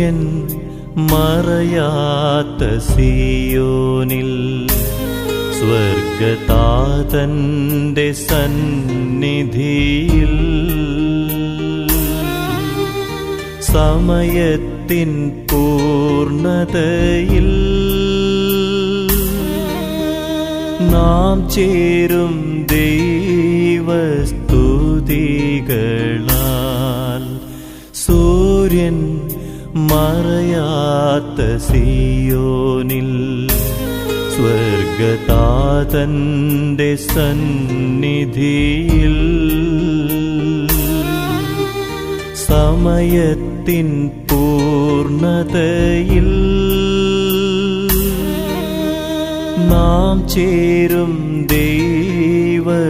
സൂര്യൻ മറയാത്ത സിയോനിൽ സ്വർഗതാതന്റെ സന്നിധിയിൽ സമയത്തിൻ പൂർണ്ണതയിൽ നാം ചേരും ദൈവസ്തുതികളാൽ. സൂര്യൻ മറയാത്ത സിയോനിൽ സ്വർഗതാതന്റെ സന്നിധിയിൽ സമയത്തിൻ പൂർണ്ണതയിൽ നാം ചേരും ദൈവസ്തുതികളാൽ.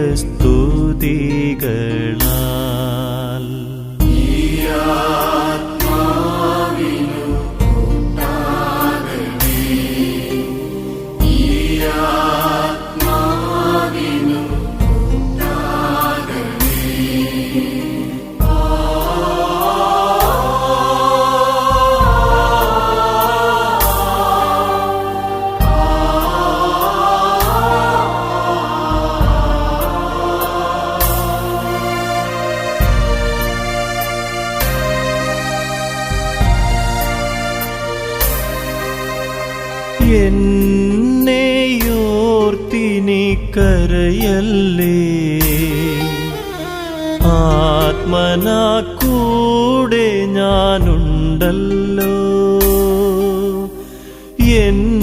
എന്നെയോർത്തിനി കരയല്ലേ, ആത്മനാ കൂടെ ഞാനുണ്ടല്ലോ. എന്നെയോർത്തിനി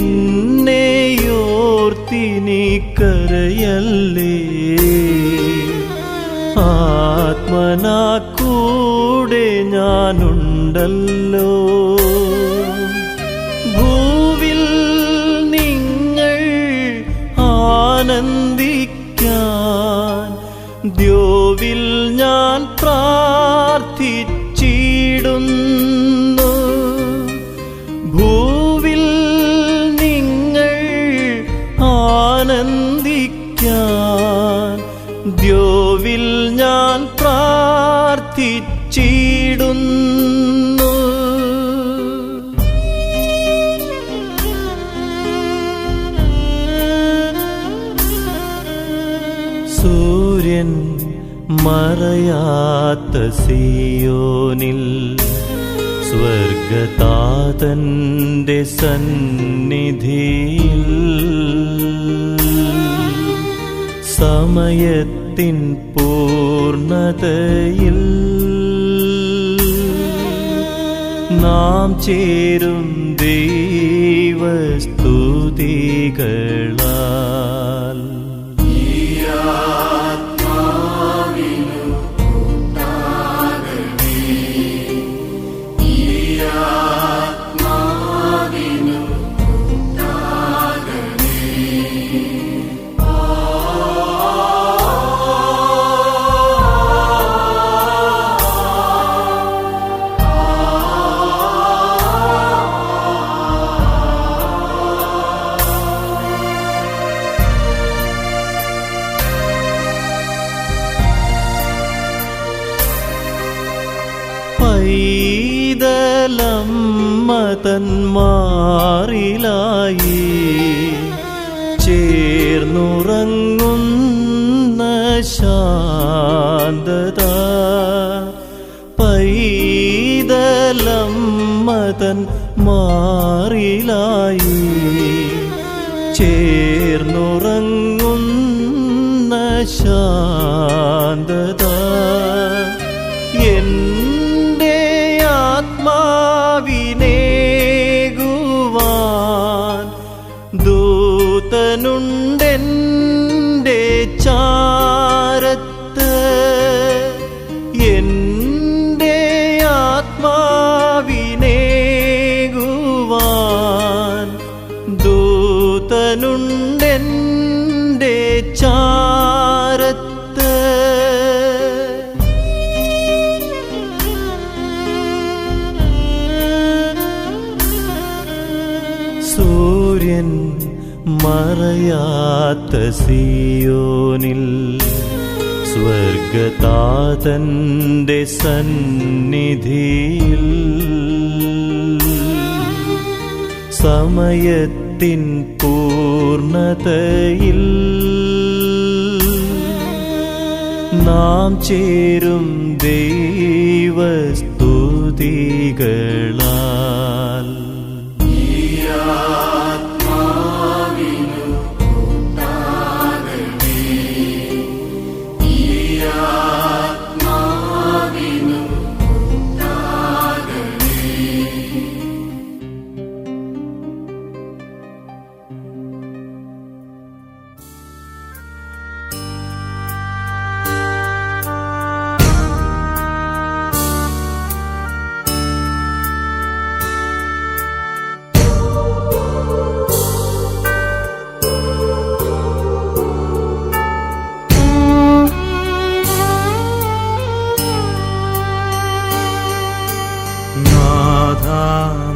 കരയല്ലേ, ആത്മനാ കൂടെ ഞാനുണ്ടല്ലോ. ഭൂവിൽ നിങ്ങൾ ആനന്ദിക്കാൻ ദ്യോവിൽ ഞാൻ പ്രാർത്ഥിച്ചിടുന്നു. ഭൂവിൽ നിങ്ങൾ ആനന്ദിക്കാൻ ദ്യോവിൽ ഞാൻ പ്രാർത്ഥിച്ചിടുന്നു. സൂര്യൻ മറയാത്ത സിയോനിൽ സ്വർഗതാതന്റെ സന്നിധിയിൽ സമയത്തിൻ പൂർണ്ണതയിൽ നാം ചേരും ദൈവസ്തുതികളാൽ. പൈതലമ്മതന്മാരിലായി ചേർന്നുറങ്ങുന്ന ശാന്തത, പൈതലമ്മതന്മാരിലായി ചേർന്നുറങ്ങുന്ന ശാന്തത എന്റെ ആത്മാവിനേകുവാൻ ദൂതനുണ്ടെന്റെ ചാരത്ത്. എന്റെ ആത്മാവിനേകുവാൻ ദൂതനുണ്ടെന്റെ ചാരത്ത്. സൂര്യൻ മറയാത്ത സിയോനിൽ സ്വർഗതാതന്റെ സന്നിധിയിൽ സമയത്തിൻ പൂർണ്ണതയിൽ നാം ചേരും ദൈവസ്തുതികളാൽ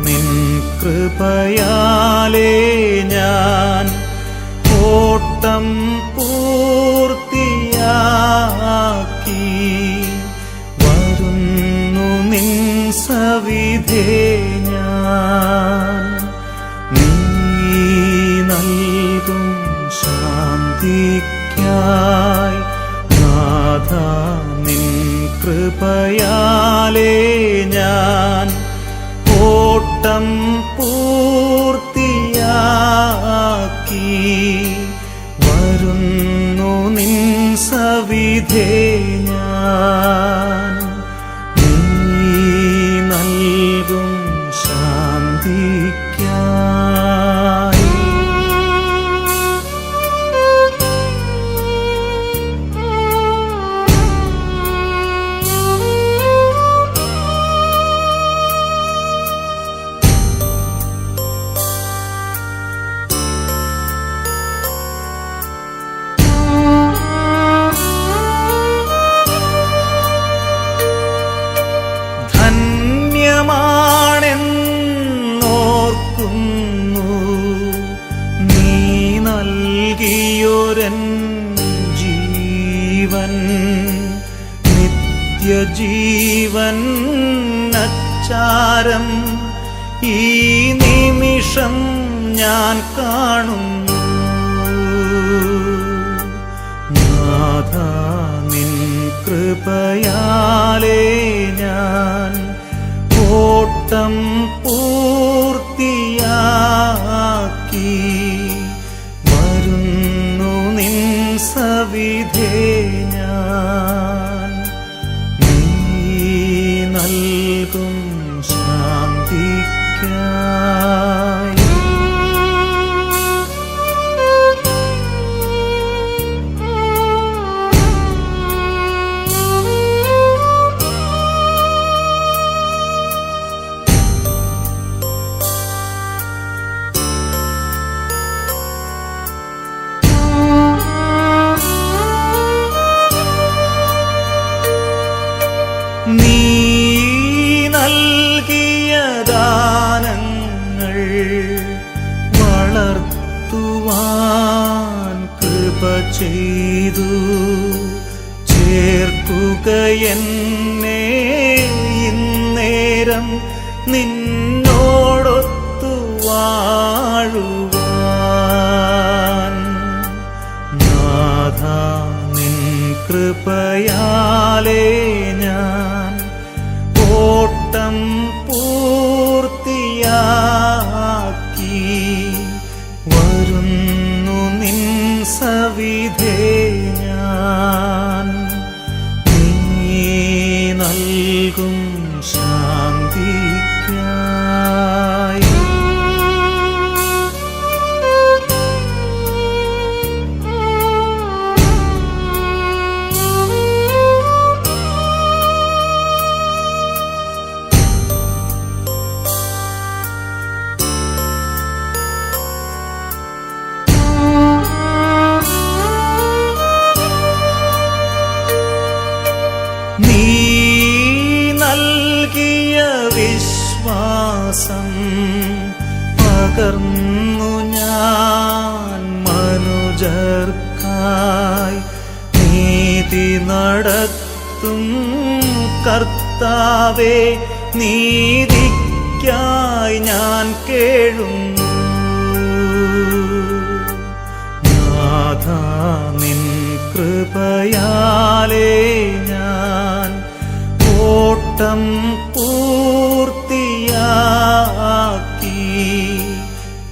നിൻ കൃപയാലേ ഞാൻ ഓട്ടം പൂർത്തിയാക്കി വരുന്നു നിൻ സവിധേ ഞാൻ. നീ നൽകും ശാന്തിക്കായി നാഥ നിൻ കൃപയാലേ ഞാൻ ഓട്ടം പൂർത്തിയാക്കി വരുന്നു നിൻ സവിധേ ഞാൻ. നീ നൽകും ശാന്തിക്കായി ധന്യമാണെന്നോർക്കുന്നു നീ നൽകിയൊരൻ ജീവൻ. നിത്യജീവൻ അച്ചാരം ഈ നിമിഷം ഞാൻ കാണുന്നു. നാഥ നിൻ കൃപയാലേ ഞാൻ ഓട്ടം പൂർത്തിയാക്കി വരുന്നു നിൻ സവിധേ ഞാൻ. നീ നൽകും ശാന്തിക്കായി നീ നൽകിയ ദാനങ്ങൾ വളർത്തുവാൻ കൃപ ചെയ്തു ചേർക്കുക എന്നെ ഇന്നേരം നിന്നോടൊത്തു വാഴുവാൻ. നാഥ നിൻ കൃപയാലേ ഞാൻ ഓട്ടം പൂർത്തിയാക്കി വരുന്നു നിൻ സവിധേ ഞാൻ. നീ നൽകും ശാന്തിക്കായി നീ നൽകിയ വിശ്വാസം പകർന്നു ഞാൻ മനുജർക്കായി. നീ നീതി നടത്തും കർത്താവേ, നീതിക്കായി ഞാൻ കേഴുന്നു. നാഥാ, നിൻ കൃപയാലേ ഞാൻ ഓട്ടം പൂർത്തിയാക്കി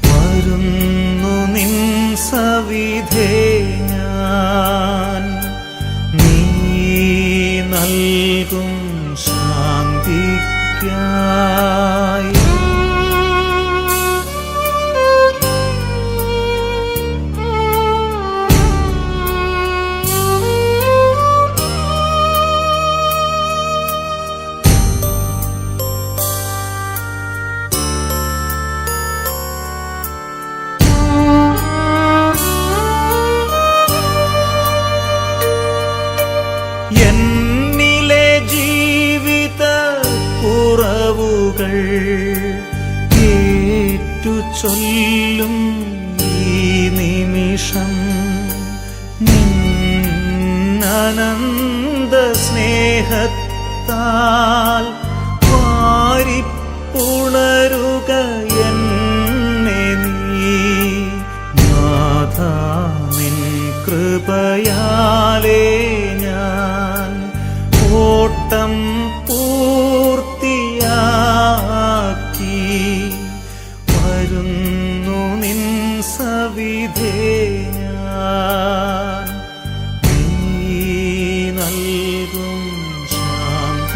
വരുന്നു നിൻ സവിധേ ഞാൻ. നീ നൽകും ശാന്തിക്കായി എന്നിലെ ജീവിത കുറവുകൾ ഏറ്റു ചൊല്ലും ഈ നിമിഷം. അനന്ത സ്നേഹത്താൽ വാരിപ്പുണരുക എന്നെ നീ. നാഥാ, നിൻ കൃപയാലേ ഞാൻ ഓട്ടം പൂർത്തിയാക്കി വരുന്നു നിൻ സവിധേ ഞാൻ. നീ നൽകും ശാന്തിക്കായി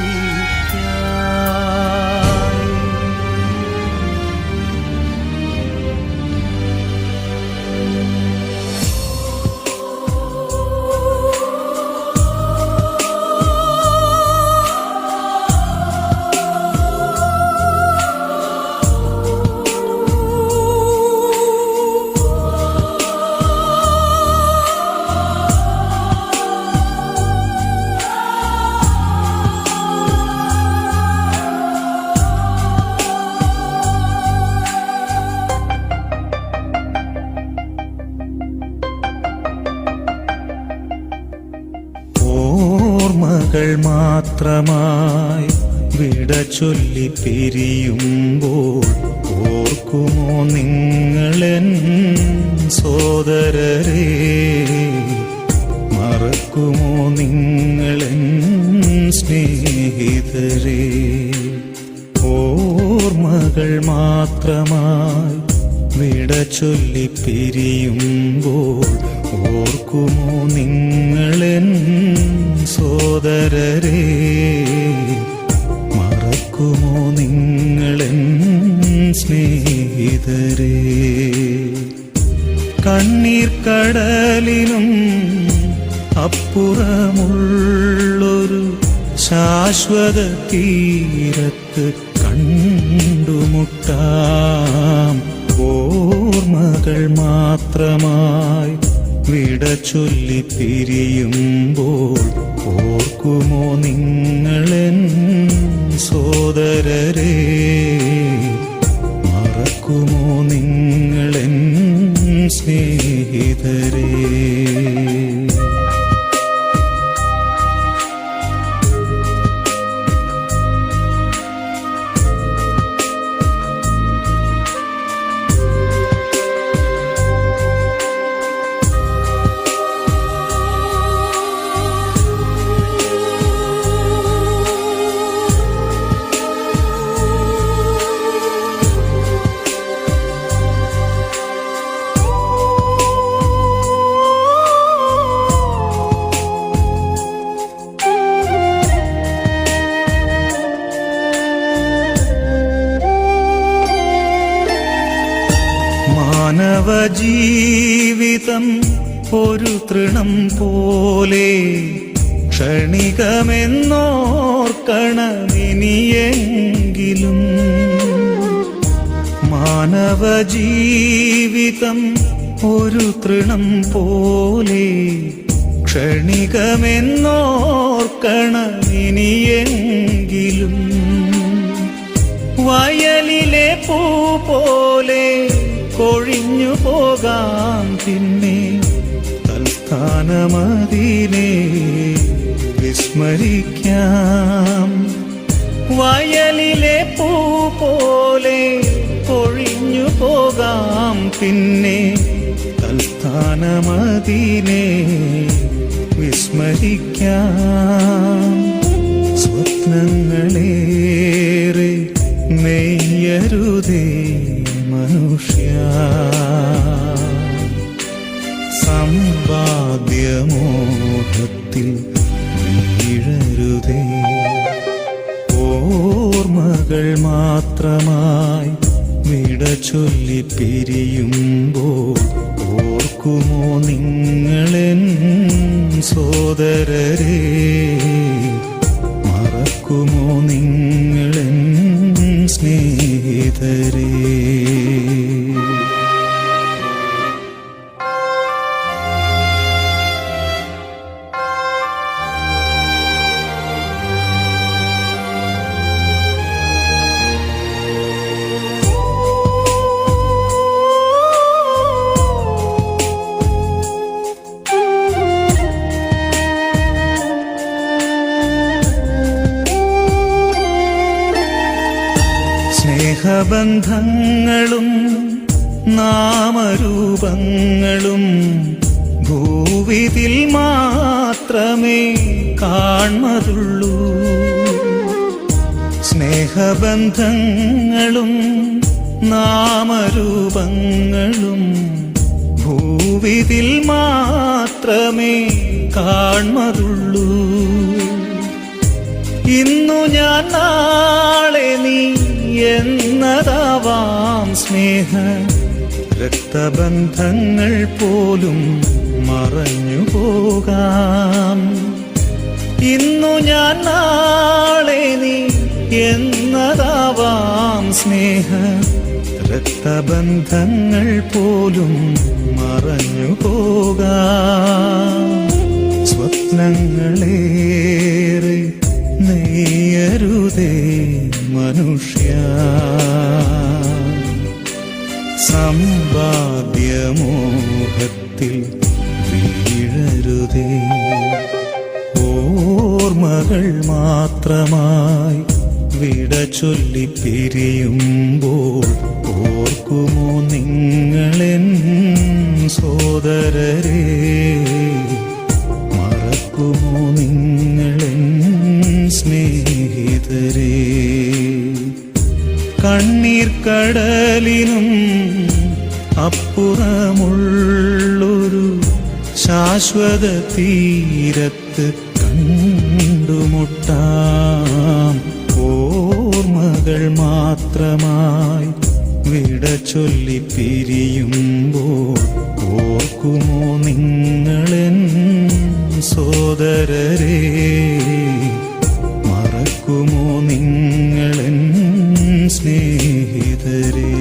ഓർമ്മകൾ മാത്രമായി വിട ചൊല്ലി പിരിയുമ്പോൾ ഓർക്കുമോ നിങ്ങളെൻ സോദരരെ? മറക്കുമോ നിങ്ങളെൻ സ്നേഹിതരെ? ഓർമ്മകൾ മാത്രമായി വിട ചൊല്ലി പിരിയുമ്പോൾ ഓർക്കുമോ നിങ്ങളെൻ സോദരരെ? മറക്കുമോ നിങ്ങളെൻ സ്നേഹിതരെ? കണ്ണീർ കടലിനും അപ്പുറമുള്ളൊരു ശാശ്വത തീരത്ത് കണ്ടുമുട്ടാം. ഓർമ്മകൾ മാത്രമായി വിട ചൊല്ലി പിരിയുമ്പോൾ ഓർക്കുമോ നിങ്ങളെൻ സോദരരെ? മറക്കുമോ നിങ്ങളെൻ സ്നേഹിതരെ? മാനവജീവിതം ഒരു തൃണം പോലെ ക്ഷണികമെന്നോർക്കണമിനിയെങ്കിലും. മാനവജീവിതം ഒരു തൃണം പോലെ ക്ഷണികമെന്നോർക്കണമിനിയെങ്കിലും. വയലിലെ പൂ പോലെ കൊഴിഞ്ഞു പോകാം പിന്നെ തൽസ്ഥാനമതിനെ വിസ്മരിക്കാം. വയലിലെ പൂ പോലെ പൊഴിഞ്ഞു പോകാം, പിന്നെ തൽസ്ഥാനമതിനെ വിസ്മരിക്കാം. സ്വപ്നങ്ങളേറെ നെയ്യരുതേ മനുഷ്യ, സമ്പാദ്യമോഹത്തിൽ വീഴരുതേ. ഓർമ്മകൾ മാത്രമായി വിട ചൊല്ലി പിരിയുമ്പോൾ ഓർക്കുമോ നിങ്ങളെൻ സോദരരെ, മറക്കുമോ നിങ്ങളെൻ സ്നേഹിതരേ. സ്നേഹബന്ധങ്ങളും നാമരൂപങ്ങളും ഭൂവിതിൽ മാത്രമേ കാൺമതുള്ളൂ. സ്നേഹബന്ധങ്ങളും നാമരൂപങ്ങളും ഭൂവിതിൽ മാത്രമേ കാൺമതുള്ളൂ. ഇന്നു ഞാൻ നാളെ നീ എന്നതാവാം സ്നേഹ രക്തബന്ധങ്ങൾ പോലും മറഞ്ഞു പോകാം. ഇന്നു ഞാൻ നാളെ നീ എന്നതാവാം സ്നേഹ രക്തബന്ധങ്ങൾ പോലും മറഞ്ഞു പോകാം. സ്വപ്നങ്ങളേറെ നെയ്യരുതേ മനുഷ്യ, സമ്പാദ്യമോഹത്തിൽ വീഴരുതേ. ഓർമ്മകൾ മാത്രമായി വിട ചൊല്ലി പിരിയുമ്പോൾ ഓർക്കുമോ നിങ്ങളെൻ സോദരരെ, മറക്കുമോ നിങ്ങളെൻ സ്നേഹിതരേ. കണ്ണീർ കടലിനും അപ്പുറമുള്ളൊരു ശാശ്വത തീരത്ത് കണ്ടുമുട്ടാം. ഓർമ്മകൾ മാത്രമായി വിട ചൊല്ലി പിരിയുമ്പോൾ ഓർക്കുമോ നിങ്ങളെൻ സോദരരെ, മറക്കുമോ നിങ്ങളെൻ സ്നേഹിതരേ.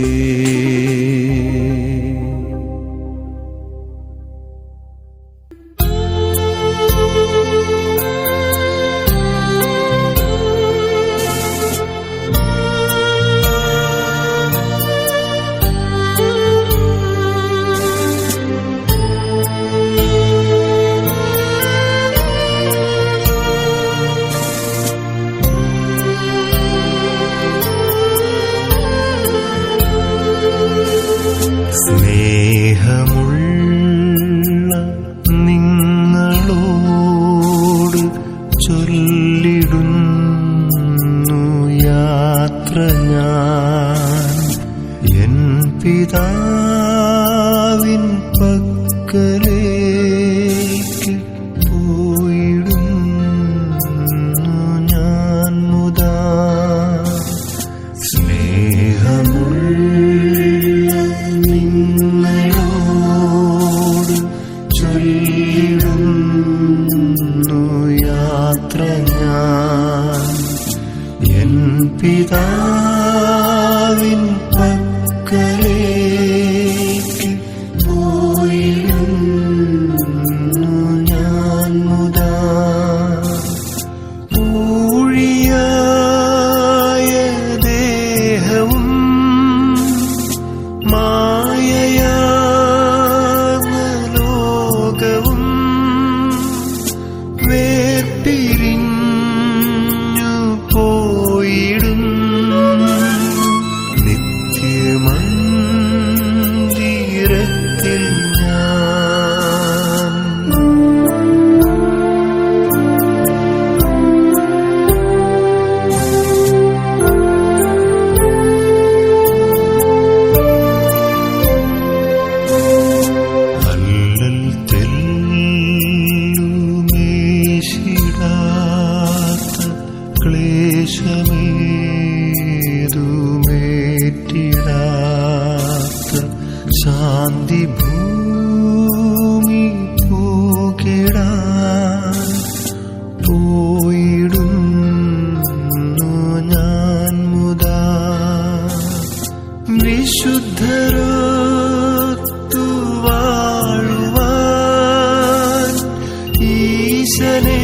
ഈശനെ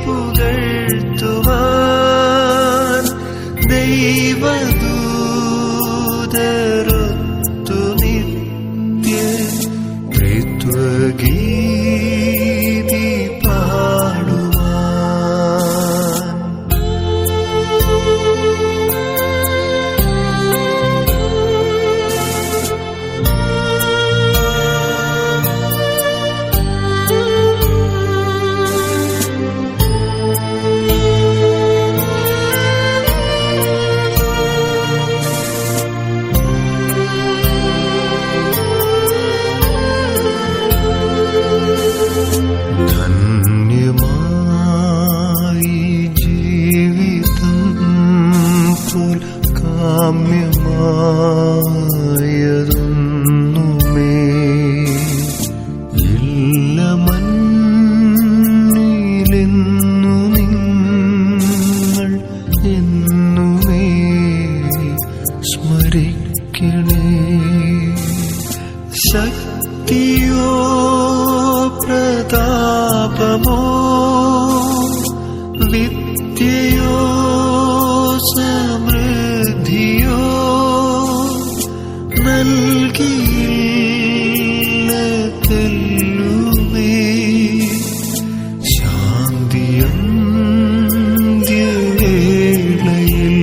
പുകഴ്ത്തുവാൻ ദൈവദൂതരൊത്തു നിത്യ ത്രിത്വഗീതി പാടുവാൻ. ധന്യമായി ജീവിതം പോൽ കാമ്യമായതൊന്നുമേ ഇല്ല മണ്ണിലെന്നു നിങ്ങൾ എന്നുമേ സ്മരിക്കണേ. ശക്തിയോ പ്രതാപമോ വിദ്യയോ സമൃദ്ധിയോ നൽകിയില്ലതെല്ലുമേ ശാന്തിയന്ത്യവേളയിൽ.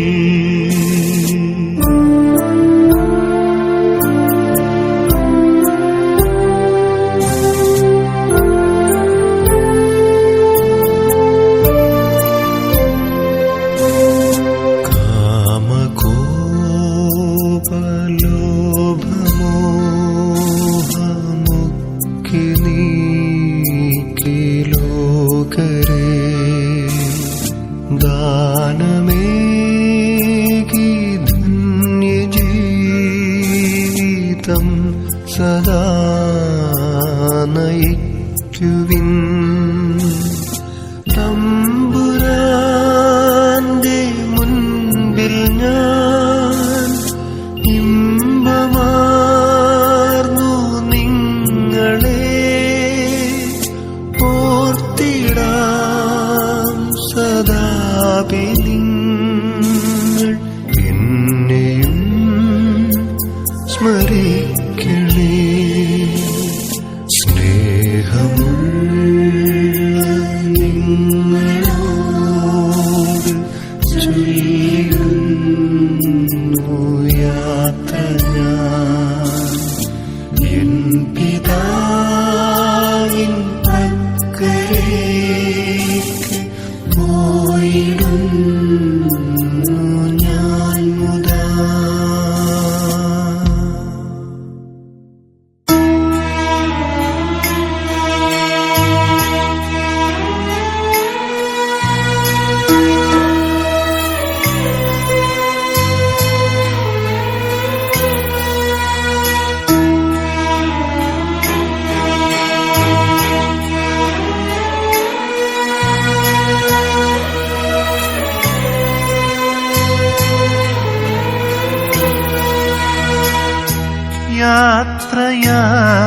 കാമകോപലോഭമോഹമൊക്കെ നീക്കി ലോകരെ ദാനമേകി ധന്യജീവിതം സദാ നയിക്കുവിൻ. തമ്പുരാന്റെ മുൻപിൽ ഞാൻ ഇമ്പമാർന്നു നിങ്ങളെ ഓർത്തിടാം സദാപി നിങ്ങൾ എന്നെയും സ്മരിക്കണേ. സ്നേഹമുള്ള നിങ്ങളോട് ചൊല്ലുന്നു യാത്ര ഞാൻ എൻ പിതാവിൻ പക്കലേക്ക് പോയിടുന്നു ഞാൻ മുതാ.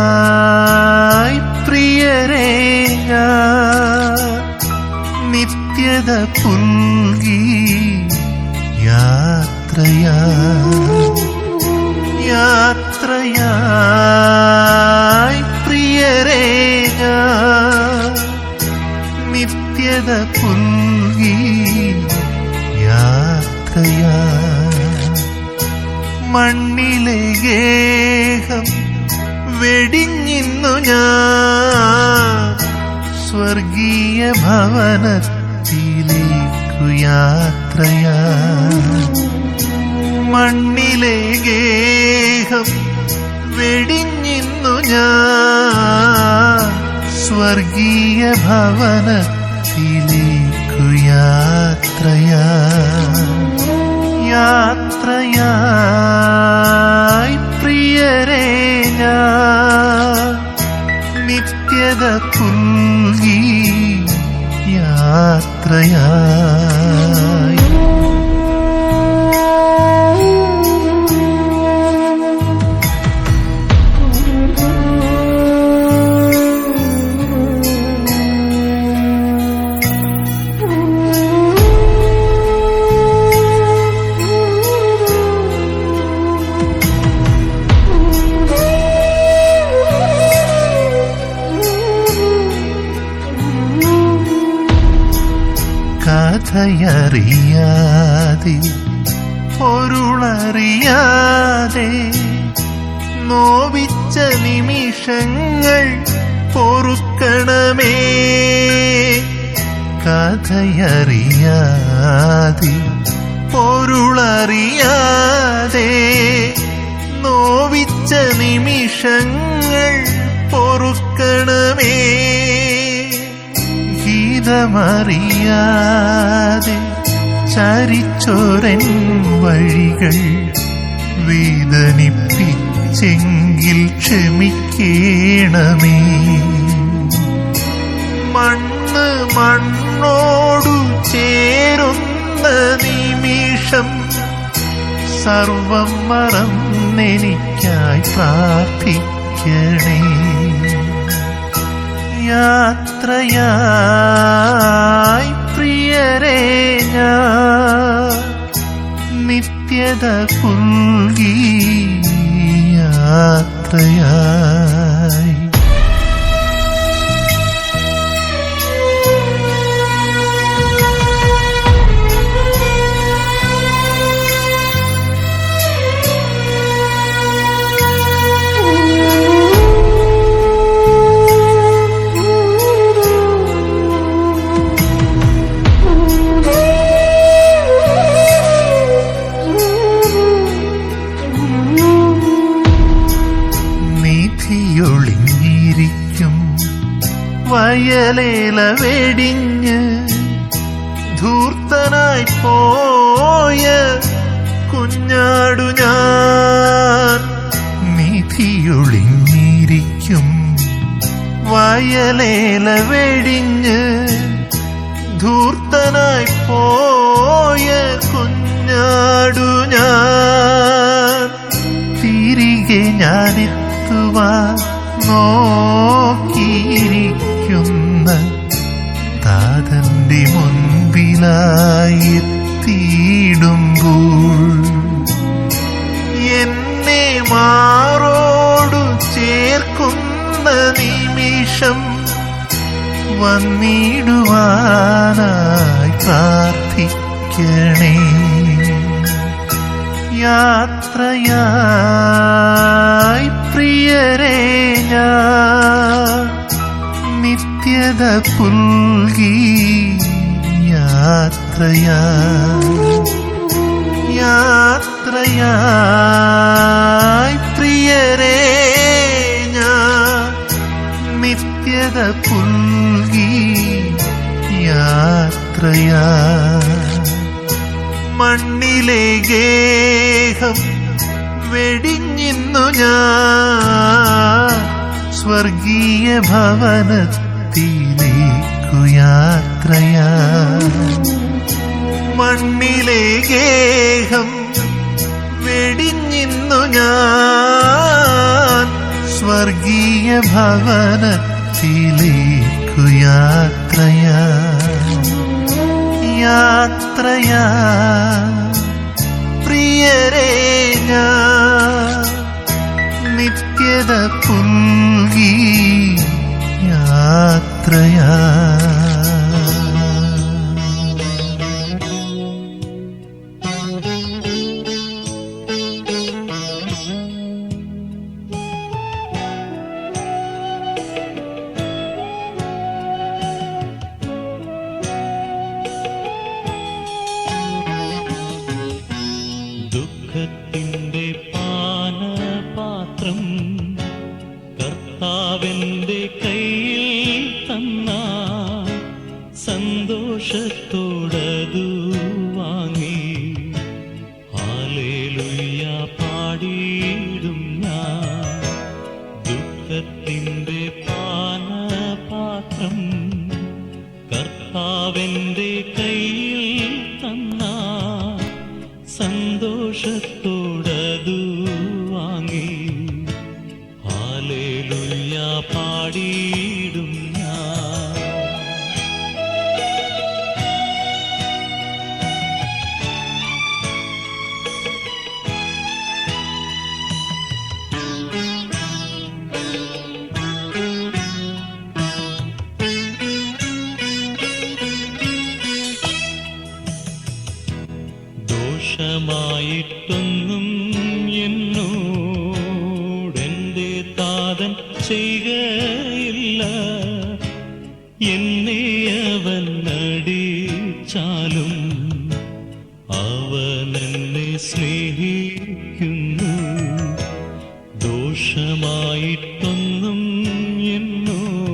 യാത്രയായി പ്രിയരേ നിത്യത പുൽകി യാത്രയായി പ്രിയരേ നിത്യത പുൽകി മണ്ണിലെ ഗേഹം വെടിഞ്ഞിന്നു ഞാൻ സ്വർഗീയ ഭവനത്തിലേക്കു യാത്രയാ. മണ്ണിലെ ഗേഹം വെടിഞ്ഞിന്നു ഞാൻ സ്വർഗീയ ഭവനത്തിലേക്കു യാത്രയാ. യാത്രയായി പ്രിയരേ നിത്യത പുൽകി യാത്രയായി. കഥയറിയാതെ പൊരുളറിയാതെ നോവിച്ച നിമിഷങ്ങൾ പൊറുക്കണമേ. കഥയറിയാതെ പൊരുളറിയാതെ നോവിച്ച നിമിഷങ്ങൾ പൊറുക്കണമേ. ഗീതമറിയാതെ ചരിച്ചോരൻ വഴികൾ വേദനിപ്പിച്ചെങ്കിൽ ക്ഷമിക്കേണമേ. മണ്ണ് മണ്ണോടു ചേരുന്ന നിമിഷം സർവം മറന്നെനിക്കായി പ്രാർത്ഥിക്കണേ. യാത്രയായി പ്രിയരേ ഞാൻ നിത്യത പുൽകി യാത്രയായി. ഒളിഞ്ഞിരിക്കും വയലേല വെടിഞ്ഞ് ധൂർത്തനായി പോയ കുഞ്ഞാടു ഞാൻ. നിധിയൊളിഞ്ഞിരിക്കും വയലേല വെടിഞ്ഞ് ധൂർത്തനായി പോയ കുഞ്ഞാടു ഞാൻ. തിരികെ ഞാനെത്തുവാൻ നോക്കിയിരിക്കുന്ന താതന്റെ മുൻപിലായി എത്തിയിടുമ്പോൾ എന്നെ മാറോടു ചേർക്കുന്ന നിമിഷം വന്നിടുവാനായി പ്രാർത്ഥിക്കണേ. യാത്രയായി പ്രിയരേ ഞാൻ നിത്യത പുൽകി യാത്രയായി. യാത്രയായി പ്രിയരേ ഞാൻ നിത്യത പുൽകി യാത്രയായി. മണ്ണിലെ ഗേഹം വെടിഞ്ഞിന്നു ഞാൻ സ്വർഗീയ ഭവനത്തിലേക്കു യാത്രയായി. മണ്ണിലെ ഗേഹം വെടിഞ്ഞിന്നു ഞാൻ സ്വർഗീയ ഭവനത്തിലേക്കു യാത്രയായി. യാത്രയായി പ്രിയരേ ഞാൻ നിത്യത പുൽകി യാത്രയായി. ദുഃഖത്തിൻ്റെ പാനപാത്രം കർത്താവിൻ്റെ കയ്യിൽ തന്നാൽ സന്തോഷത്തോടതു വാങ്ങി ഹല്ലേലൂയ പാടിയിടും ഞാൻ. ദുഃഖത്തിൻ്റെ പാനപാത്രം കർത്താവിൻ്റെ കയ്യിൽ തന്നാൽ സന്തോഷത്തോടതു വാങ്ങി ഹല്ലേലൂയ പാടിയിടും ഞാൻ. എന്നെ അവൻ അടിച്ചാലും അവനെന്നെ സ്നേഹിക്കുന്നു. ദോഷമായിട്ടൊന്നും എന്നോടെന്റെ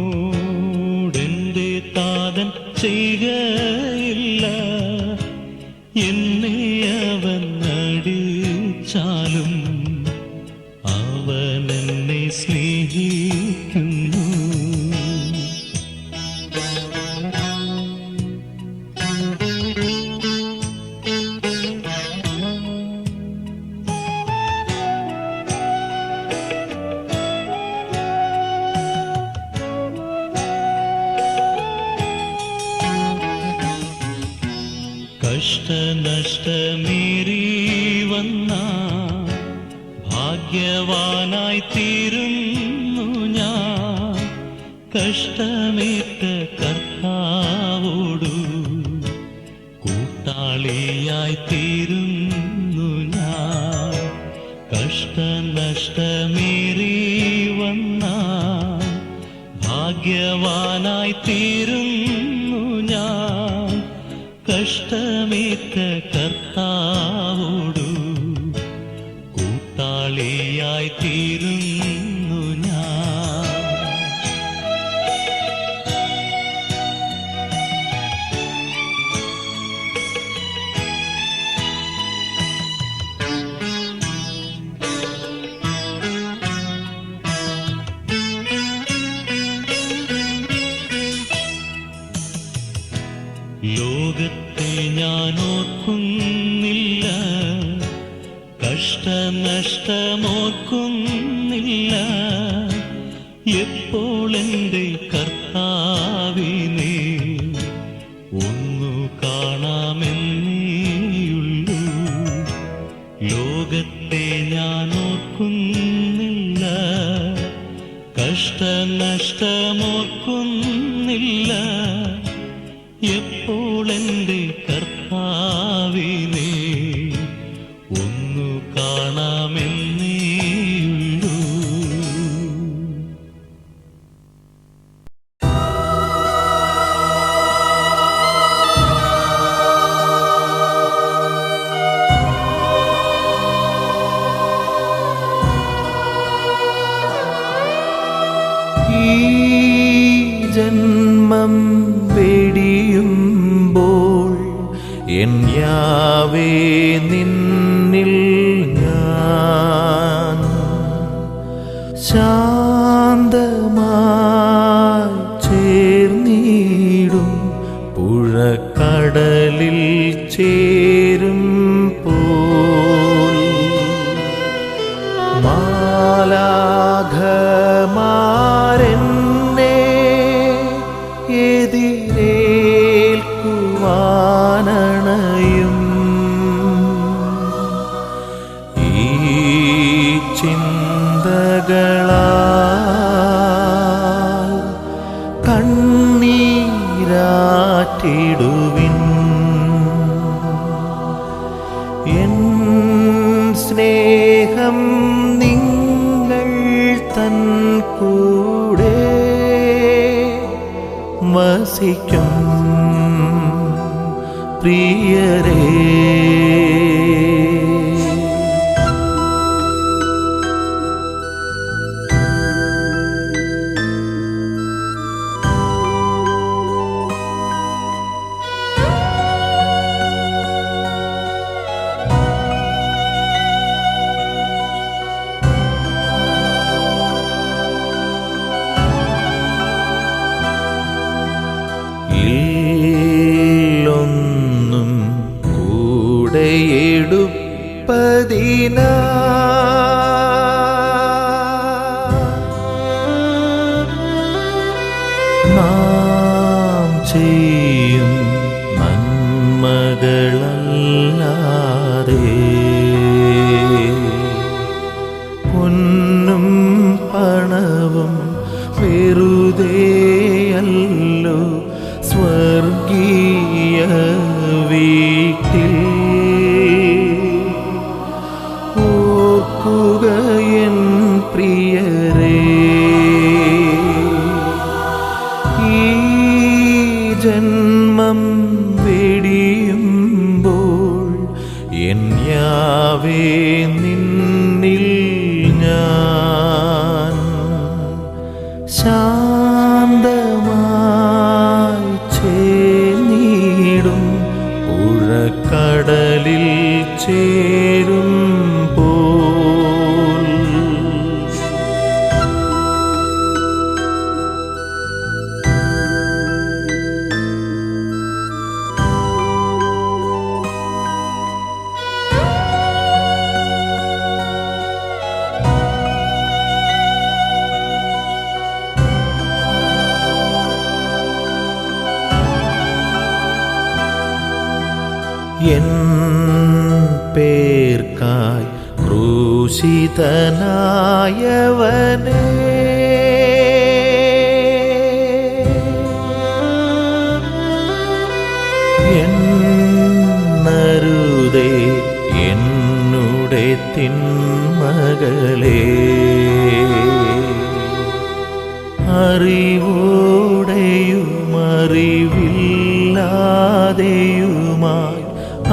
താതൻ ചെയ്യുകയില്ല. എന്നെ അവൻ അടിച്ചാലും അവനെന്നെ സ്നേഹിക്കുന്നു. കഷ്ടനഷ്ടമേറി വന്ന ഭാഗ്യവാനായി തീരുന്നു ഞാൻ. കഷ്ടമേറ്റ കർത്താവോടു കൂട്ടാളിയായി തീരുന്നു ഞാൻ. കഷ്ടനഷ്ടമേറി വന്ന ഭാഗ്യവാനായി തീരുന്നു ഞാൻ. കഷ്ടമേറ്റ കർത്താവോടു കൂട്ടാളിയായി തീരുന്നു ഞാൻ. ലോകത്തെ ഞാൻ ഓർക്കുന്നില്ല, കഷ്ടനഷ്ടമോർക്കുന്നില്ല. എപ്പോൾ എൻ്റെ കർത്താവിനെ ഒന്നു കാണാമെന്നേയുള്ളൂ. ലോകത്തെ ഞാൻ ഓർക്കുന്നില്ല, കഷ്ടനഷ്ടമോർക്കുന്നില്ല. എപ്പോൾ എൻ്റെ കർത്താവിനെ ഒന്നു കാണാമെന്നേയുള്ളൂ. ഈ ജന്മം വെടിയുമ്പോൾ എൻ യാവേ നിന്നിൽ ഞാൻ ശാന്തമായി ചേർന്നിടും. പുഴക്കടലിൽ ചേരും പോൽ മാലാഖമാരെന്നെ എതിരേൽക്കുവാനണയും. ഈ ചിന്തകളാൽ കണ്ണീരാറ്റിടുവിൻ. എൻ സ്നേഹം നിങ്ങൾ തൻ കൂടെ വസിക്കും പ്രിയരേ. ഇല്ലൊന്നും കൂടെയെടുപ്പതിനാ നാം ചെയ്യും നന്മകളല്ലാതെ പൊന്നും പണവും വെറുതെയല്ലോ സ്വർഗീയ വീട്ടിൽ. ഓർക്കുകയൻ പ്രിയരേ, ഈ ജന്മം വെടിയുമ്പോൾ എൻ യാവേ നിന്നിൽ ഞാൻ ശാന്തമായി ചേർന്നിടും പുഴക്കടലിൽ ചേരും പോൽ എൻ പേർക്കായി ക്രൂശിതനായവനേ എന്നരുതേ എന്നുടെ തിന്മകളേ അറിവോടെയും അറിവില്ലാതെയുമായി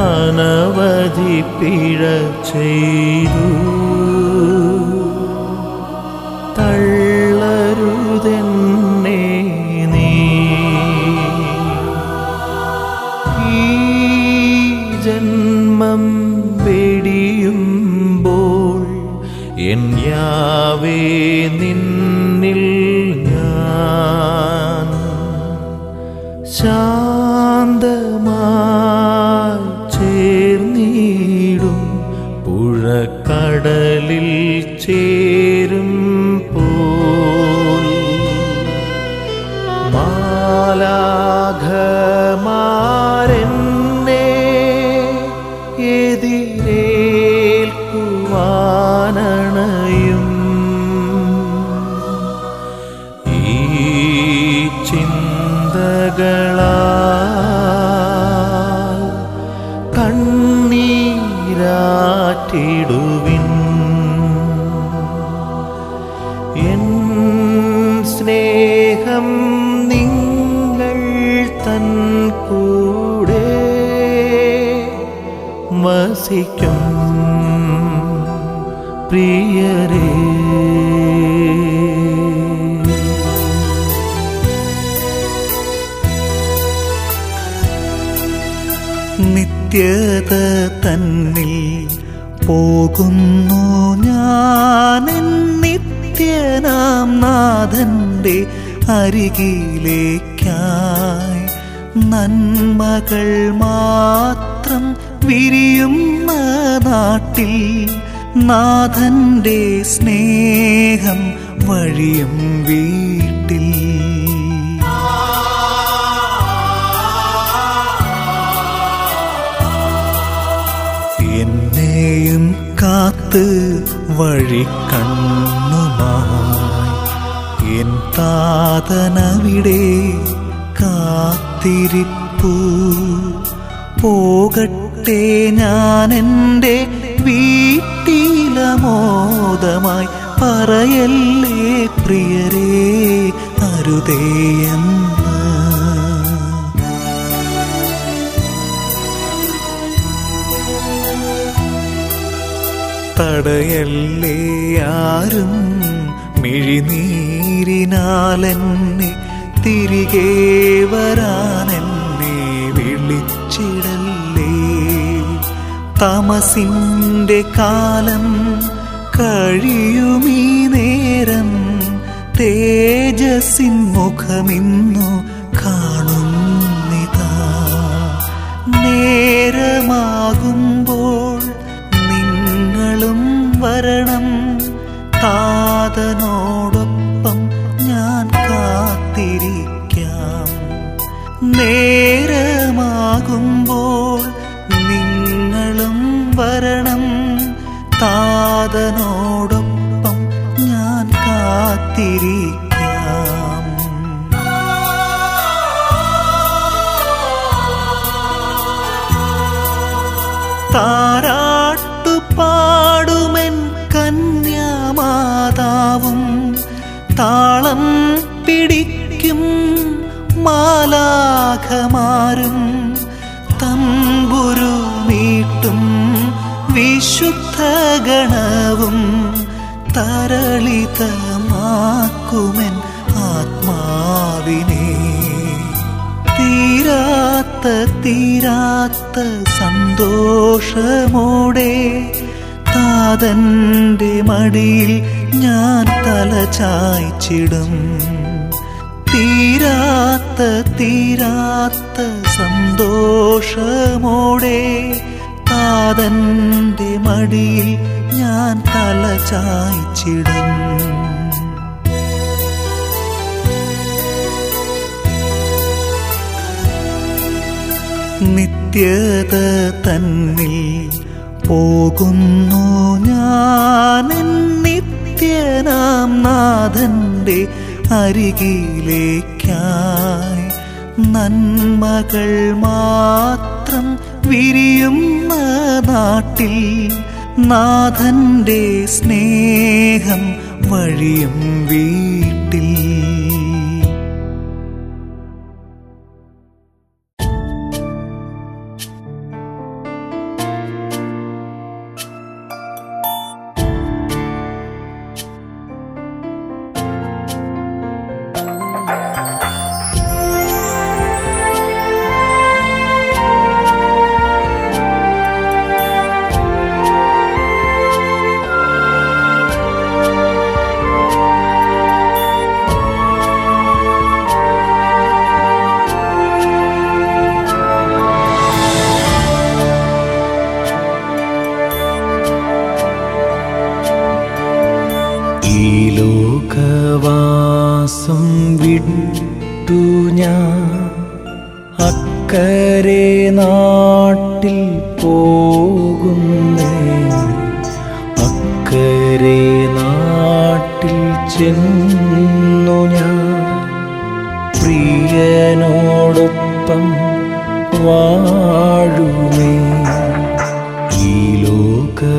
അനവധി പിഴ ചെയ്തു തള്ളരുതെന്നെ നീ ഈ ജന്മം വെടിയുമ്പോൾ എൻ യാവേ നിന്നിൽ ഞാൻ ശാന്തമായി ചേർന്നിടും പുഴക്കടലിൽ ചേരും പോൽ മാലാഖമാരെന്നെ എതിരേൽക്കുവാനണയും ഈ ചിന്തകളാൽ കണ്ണീരാറ്റിടുവിൻ എൻ സ്നേഹം നിങ്ങൾ തൻ കൂടെ വസിക്കും പ്രിയരേ നിത്യത തന്നിൽ പോകുന്നു ഞാൻ നിത്യനാം നാഥന്റെ അരികിലേക്കായി നന്മകൾ മാത്രം വിരിയുന്ന നാട്ടിൽ നാഥന്റെ സ്നേഹം വഴിയും വീട്ടിൽ എന്നെയും കാത്ത് വഴിക്കണ്ണുമായി എൻ താതനവിടെ കാത്തിരിപ്പു പോകട്ടെ ഞാൻ എൻ്റെ വീട്ടിലമോദമായി പറയല്ലേ പ്രിയരേ അരുതേയെന്ന് തടയല്ലേ ആരും മിഴിനീരിനാലെന്നെ തിരികെ വരാനെന്നെ വിളിച്ചിടല്ലേ തമസിൻ്റെ കാലം കഴിയുമീ നേരം തേജസ്സിൻ മുഖമിന്നു കാണുന്നിതാ നേരമാകുമ്പോൾ നിങ്ങളും വരണം താതനോടൊപ്പം ഞാൻ കാത്തിരിക്കാം നേരമാകുമ്പോൾ നിങ്ങളും വരണം താതനോടൊപ്പം ഞാൻ കാത്തിരിക്കാം താരാട്ടുപാടുമെൻ കന്യാമാതാവും താളം പിടിക്കും മാലാഖമാരും തമ്പുരു മീട്ടും വിശുദ്ധ ഗണവും തരളിതമാക്കുമെൻ ആത്മാവിനെ. തീരാത്ത സന്തോഷമോടെ താതന്റെ മടിയിൽ ഞാൻ തല ചായ്ച്ചിടും. തീരാത്ത സന്തോഷമോടെ താതന്റെ മടിയിൽ ഞാൻ തല ചായ്ച്ചിടും. നിത്യത തന്നിൽ പോകുന്നു ഞാൻ നിത്യനാം നാഥന്റെ അരികിലേക്കായി. നന്മകൾ മാത്രം വിരിയുന്ന നാട്ടിൽ നാഥന്റെ സ്നേഹം വഴിയും വീട്ടിൽ. ലോകവാസം വിട്ടു ഞാൻ അക്കരെ നാട്ടിൽ പോകുന്നേ. അക്കരെ നാട്ടിൽ ചെന്നു ഞാൻ പ്രിയനോടൊപ്പം വാഴുമേ. ഈ ലോകവാസം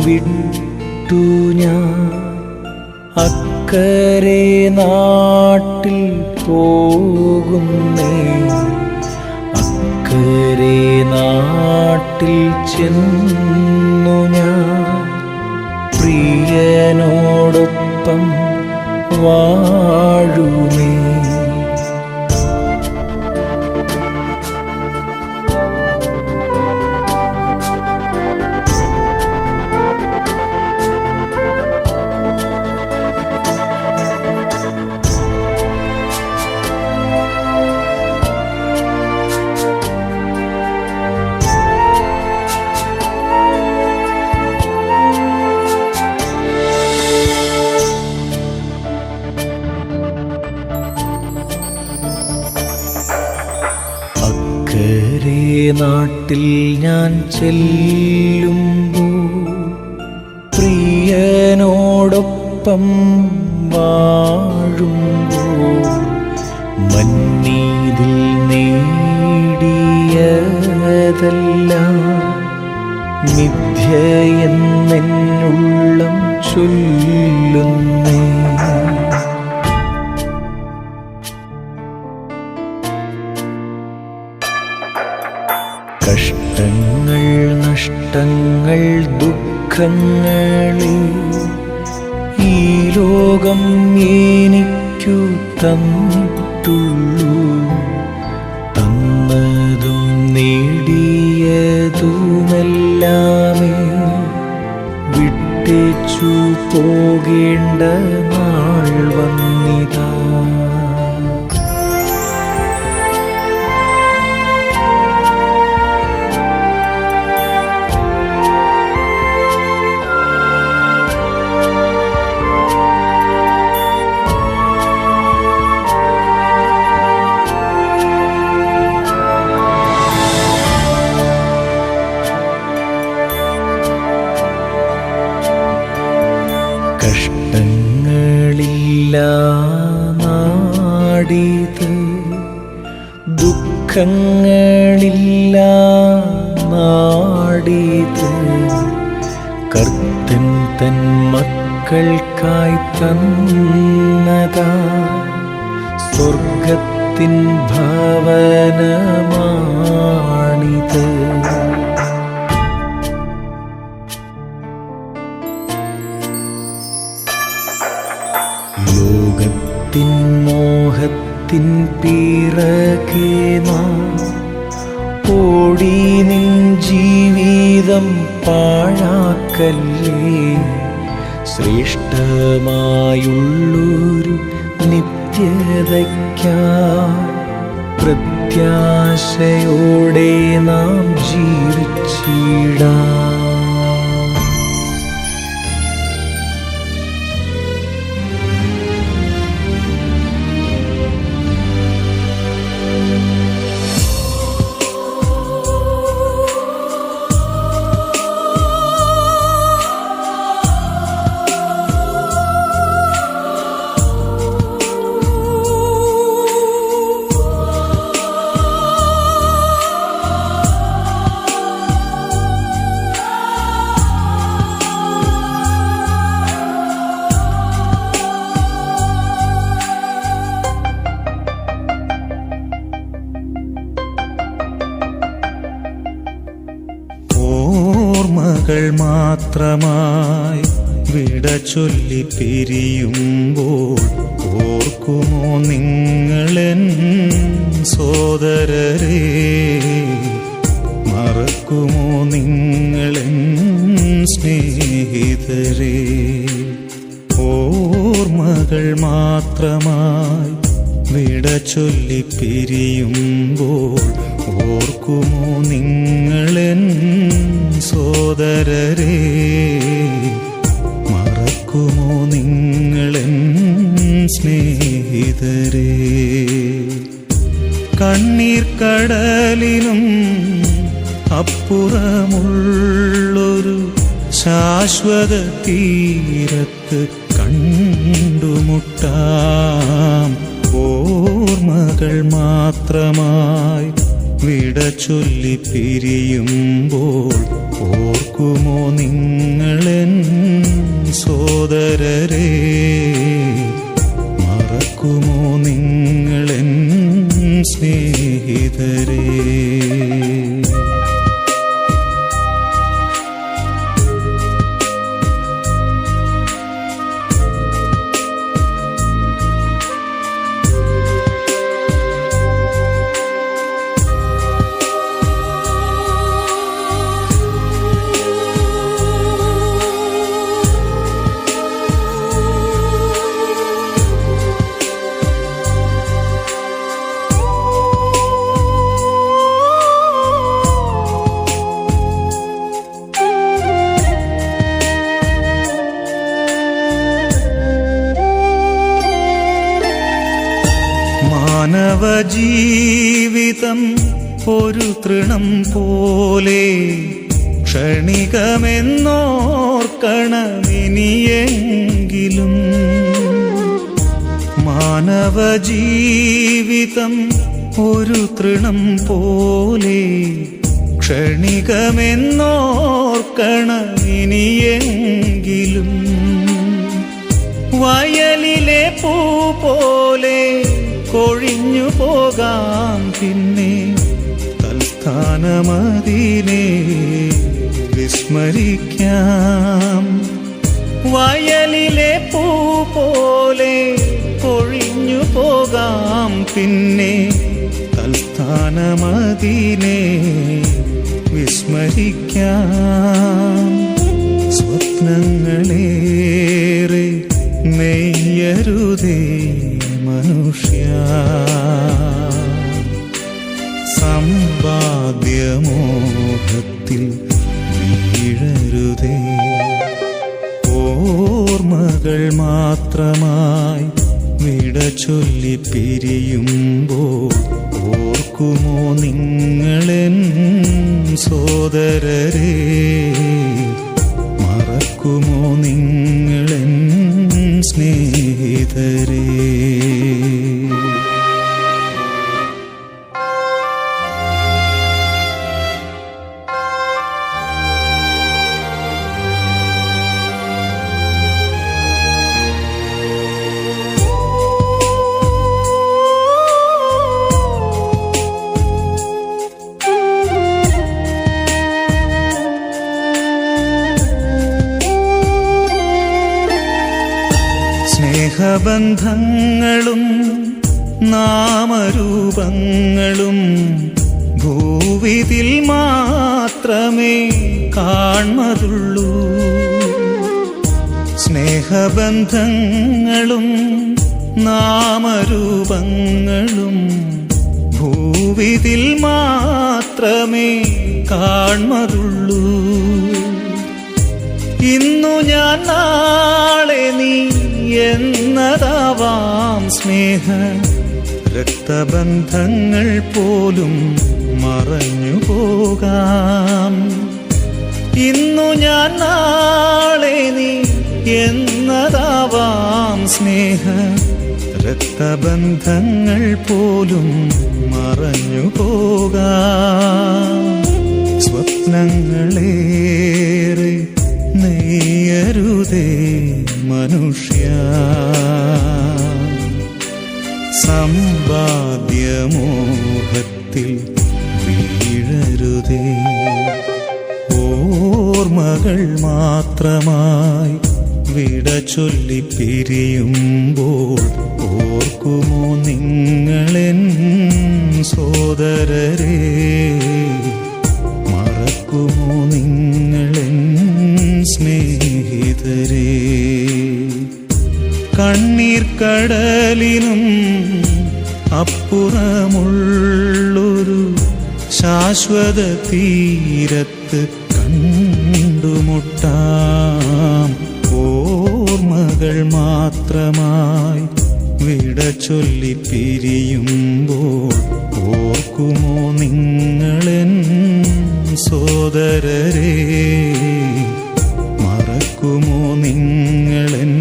വിട്ടു ഞാൻ അക്കരെ നാട്ടിൽ പോകുന്നേ. അക്കരെ നാട്ടിൽ ചെന്നു ഞാൻ പ്രിയനോടൊപ്പം വാഴുമേ. അക്കരെ നാട്ടിൽ ഞാൻ ചെല്ലുമ്പോൾ പ്രിയനോടൊപ്പം വാഴുമ്പോൾ മന്നീതിൽ നേടിയതെല്ലാം മിഥ്യയെന്നുള്ളം ചൊല്ലുന്നേ. കഷ്ടങ്ങൾ നഷ്ടങ്ങൾ ദുഃഖങ്ങളെ ഈ ലോകം എനിക്കു തന്നിട്ടുള്ളൂ. തന്നതും നേടിയതുമെല്ലാമേ വിട്ടേച്ചു പോകേണ്ട നാൾ വന്നിതാ. കഷ്ടങ്ങളില്ല നാടിത്, ദുഃഖങ്ങളില്ല നാടിത്. കർത്തൻ തൻ മക്കൾക്കായി തന്നതാ സ്വർഗത്തിൻ ഭവനമാണിത്. ലോകത്തിൻ മോഹത്തിൻ പിറകെ നാം ഓടി നിൻ ജീവിതം പാഴാക്കല്ലേ. ശ്രേഷ്ഠമായുള്ളൊരു നിത്യതയ്ക്കായി പ്രത്യാശയോടെ നാം ജീവിച്ചിടാം. ഓർമ്മകൾ മാത്രമായി വിട ചൊല്ലി പിരിയുമ്പോൾ ഓർക്കുമോ നിങ്ങളെൻ സോദരരെ? മറക്കുമോ നിങ്ങളെൻ സ്നേഹിതരെ? ഓർമ്മകൾ മാത്രമായി വിട ചൊല്ലി പിരിയുമ്പോൾ ഓർക്കുമോ നിങ്ങളെൻ സോദരരെ? മറക്കുമോ നിങ്ങളെൻ സ്നേഹിതരെ? കണ്ണീർ കടലിനും അപ്പുറമുള്ളൊരു ശാശ്വത തീരത്ത് കണ്ടുമുട്ടാം. ഓർമ്മകൾ മാത്രമായി വിട ചൊല്ലി പിരിയുമ്പോൾ ഓർക്കുമോ നിങ്ങളെൻ സോദരരെ? മറക്കുമോ നിങ്ങളെൻ സ്നേഹിതരെ? മാനവജീവിതം ഒരു തൃണം പോലെ ക്ഷണികമെന്നോർക്കണമിനിയെങ്കിലും. മാനവജീവിതം ഒരു തൃണം പോലെ ക്ഷണികമെന്നോർക്കണമിനിയെങ്കിലും. വയലിലെ പൂ പോലെ കൊഴിഞ്ഞു പോകാം പിന്നെ തൽസ്ഥാനമതിനെ വിസ്മരിക്കാം. വയലിലെ പൂ പോലെ കൊഴിഞ്ഞു പോകാം പിന്നെ തൽസ്ഥാനമതിനെ വിസ്മരിക്കാം. സ്വപ്നങ്ങളേറെ നെയ്യരുതേ മനുഷ്യ, സമ്പാദ്യമോഹത്തിൽ വീഴരുതേ. ഓർമ്മകൾ മാത്രമായി വിട ചൊല്ലി പിരിയുമ്പോൾ ഓർക്കുമോ നിങ്ങളെൻ സോദരരെ? മറക്കുമോ നിങ്ങളെൻ സ്നേഹിതരെ? സ്നേഹബന്ധങ്ങളും നാമരൂപങ്ങളും ഭൂവിതിൽ മാത്രമേ കാൺമതുള്ളൂ. സ്നേഹബന്ധങ്ങളും നാമരൂപങ്ങളും ഭൂവിതിൽ മാത്രമേ കാൺമതുള്ളൂ. ഇന്നു ഞാൻ നാളെ നീ എന്നതാവാം സ്നേഹ രക്തബന്ധങ്ങൾ പോലും മറഞ്ഞു പോകാം. ഇന്നു ഞാൻ നാളെ നീ എന്നതാവാം സ്നേഹ രക്തബന്ധങ്ങൾ പോലും മറഞ്ഞു പോകാം. സ്വപ്നങ്ങളേറെ നെയ്യരുതേ മനുഷ്യ, സമ്പാദ്യമോഹത്തിൽ വീഴരുതേ. ഓർമ്മകൾ മാത്രമായി വിട ചൊല്ലി പിരിയുമ്പോൾ ഓർക്കുമോ നിങ്ങളെൻ സോദരരെ? മറക്കുമോ നിങ്ങളെൻ സ്നേഹിതരെ? കണ്ണീർ കടലിനും അപ്പുറമുള്ളൊരു ശാശ്വത തീരത്ത് കണ്ടുമുട്ടാം. ഓർമ്മകൾ മാത്രമായി വിട ചൊല്ലി പിരിയുമ്പോൾ ഓർക്കുമോ നിങ്ങളെൻ സോദരരെ? മറക്കുമോ നിങ്ങളെൻ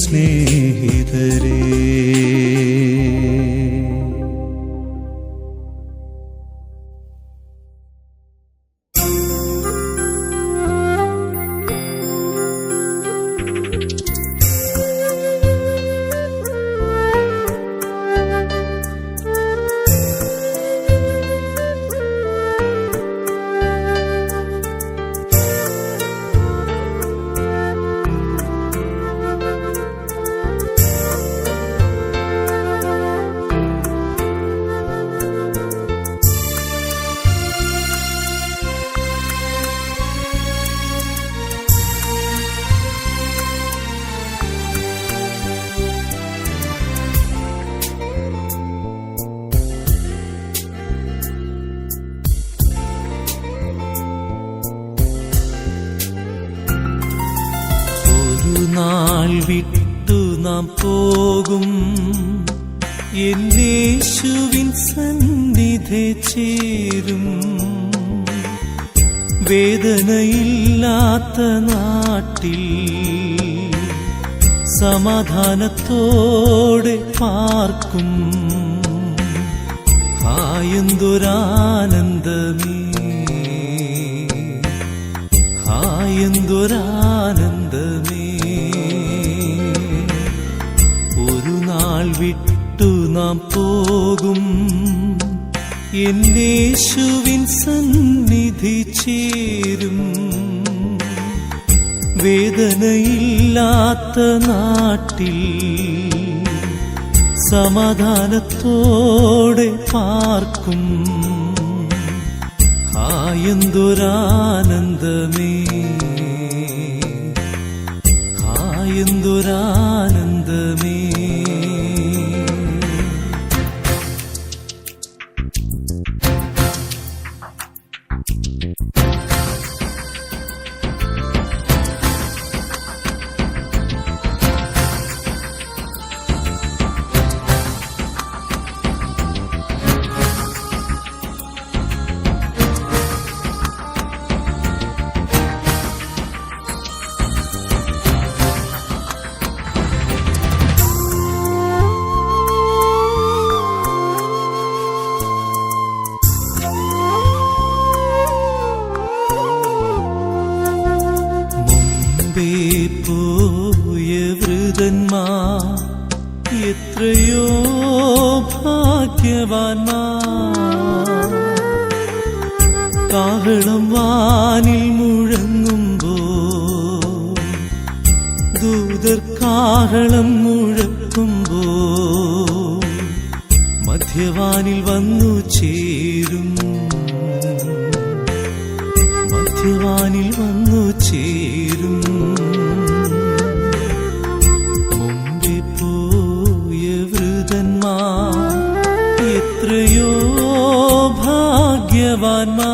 സ്നേഹിതരെ? നാൾ വിട്ടു നാം പോകും, യേശുവിൻ സന്നിധി ചേരും. വേദനയില്ലാത്ത നാട്ടിൽ സമാധാനത്തോടെ പാർക്കും. ഹായെന്തൊരാനന്ദമേ, ഹായെന്തൊരാനന്ദമേ. ഒരു നാൾ വിട്ടു നാം പോകും, യേശുവിൻ സന്നിധി ചേരും. വേദനയില്ലാത്ത നാട്ടിൽ സമാധാനത്തോടെ പാർക്കും. ഹായെന്തൊരാനന്ദമേ, ഹായെന്തൊരാനന്ദമേ. പോയ വൃതന്മാർ എത്രയോ ഭാഗ്യവാന്മാർ. കാഹളം വാനിൽ മുഴങ്ങുമ്പോൾ ദൂതർ കാഹളം മുഴക്കും. മധ്യവാനിൽ വന്നു ചേരും, മധ്യവാനിൽ വന്നു ചേരും. മുമ്പേ പോയ വൃതന്മാർ എത്രയോ ഭാഗ്യവാന്മാർ.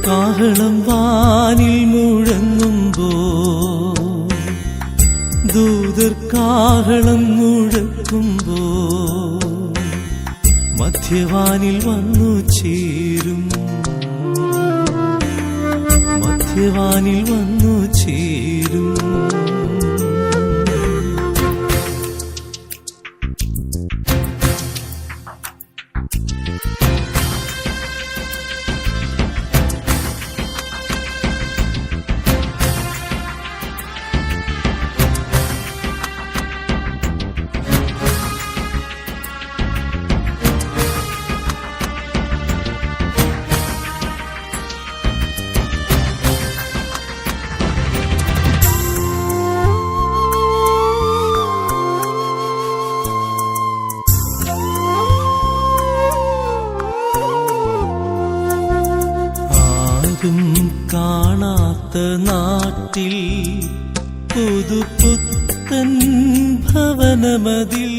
കാഹളം വാനിൽ മുഴങ്ങുമ്പോ ദൂതർ കാഹളം മുഴക്കുമ്പോ മധ്യവാനിൽ വന്നു ചേരും, മധ്യവാനിൽ വന്നു ചേരും. കാണാത്ത നാട്ടിൽ പുതുപുത്തൻ ഭവനമതിൽ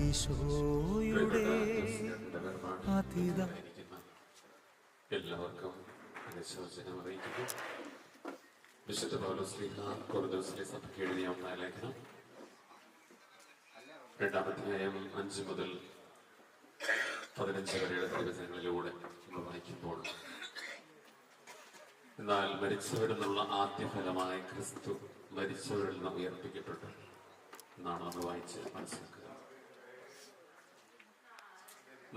ഈശോയുടെ അതിദാ എല്ലാവർക്കും അനുശോചനം അറിയിക്കുന്നു. വിശുദ്ധ പൗലോസ്ലീഹ കൊറിന്തോസിലെ സഭയ്ക്ക് എഴുതിയ ഒന്നാം ലേഖനം 2-ാം അധ്യായം 5 മുതൽ 15 വരെയുള്ള തിരുവചനങ്ങളിലൂടെ നമ്മൾ വായിക്കുമ്പോൾ, എന്നാൽ മരിച്ചവരിൽ നിന്നുള്ള ആദ്യഫലമായ ക്രിസ്തു മരിച്ചവരിൽ നിന്ന് ഉയർപ്പിക്കപ്പെട്ടു എന്നാണ് നമ്മൾ വായിച്ച് മനസ്സിലാക്കുക.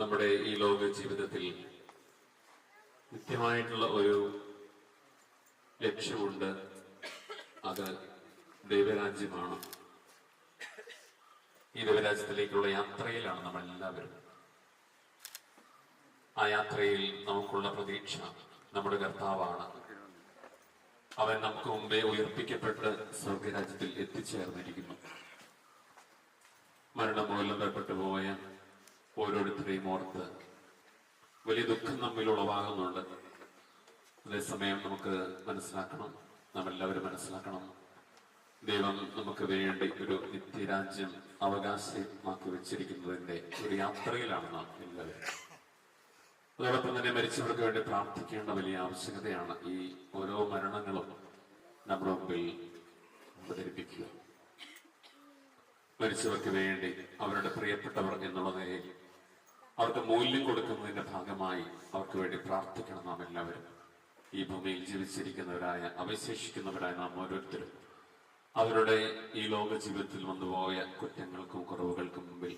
നമ്മുടെ ഈ ലോക ജീവിതത്തിൽ നിത്യമായിട്ടുള്ള ഒരു ലക്ഷ്യമുണ്ട്. അത് ദൈവരാജ്യമാണ്. ഈ ദൈവരാജ്യത്തിലേക്കുള്ള യാത്രയിലാണ് നമ്മൾ എല്ലാവരും. ആ യാത്രയിൽ നമുക്കുള്ള പ്രതീക്ഷ നമ്മുടെ കർത്താവാണ്. അവൻ നമുക്ക് മുമ്പേ ഉയർപ്പിക്കപ്പെട്ട് സ്വർഗരാജ്യത്തിൽ എത്തിച്ചേർന്നിരിക്കുന്നു. മരണം മൂലം ബന്ധപ്പെട്ടു പോയ ഓരോരുത്തരെയും ഓർത്ത് വലിയ ദുഃഖം നമ്മിൽ ഉളവാകുന്നുണ്ട്. അതേസമയം നമുക്ക് മനസ്സിലാക്കണം, നമ്മളെല്ലാവരും മനസ്സിലാക്കണം, ദൈവം നമുക്ക് വേണ്ടി ഒരു നിത്യരാജ്യം അവകാശമാക്കി വെച്ചിരിക്കുന്നതിന്റെ ഒരു യാത്രയിലാണ് നാം എല്ലാവരും. അതോടൊപ്പം തന്നെ മരിച്ചവർക്ക് വേണ്ടി പ്രാർത്ഥിക്കേണ്ട വലിയ ആവശ്യകതയാണ് ഈ ഓരോ മരണങ്ങളും നമ്മുടെ മുമ്പിൽ അവതരിപ്പിക്കുക. മരിച്ചവർക്ക് വേണ്ടി അവരുടെ പ്രിയപ്പെട്ടവർ എന്നുള്ള നിലയിൽ അവർക്ക് മൂല്യം കൊടുക്കുന്നതിന്റെ ഭാഗമായി അവർക്ക് വേണ്ടി പ്രാർത്ഥിക്കണം നാം എല്ലാവരും. ഈ ഭൂമിയിൽ ജീവിച്ചിരിക്കുന്നവരായ അവശേഷിക്കുന്നവരായ നാം ഓരോരുത്തരും അവരുടെ ഈ ലോക ജീവിതത്തിൽ വന്നുപോയ കുറ്റങ്ങൾക്കും കുറവുകൾക്കും മുമ്പിൽ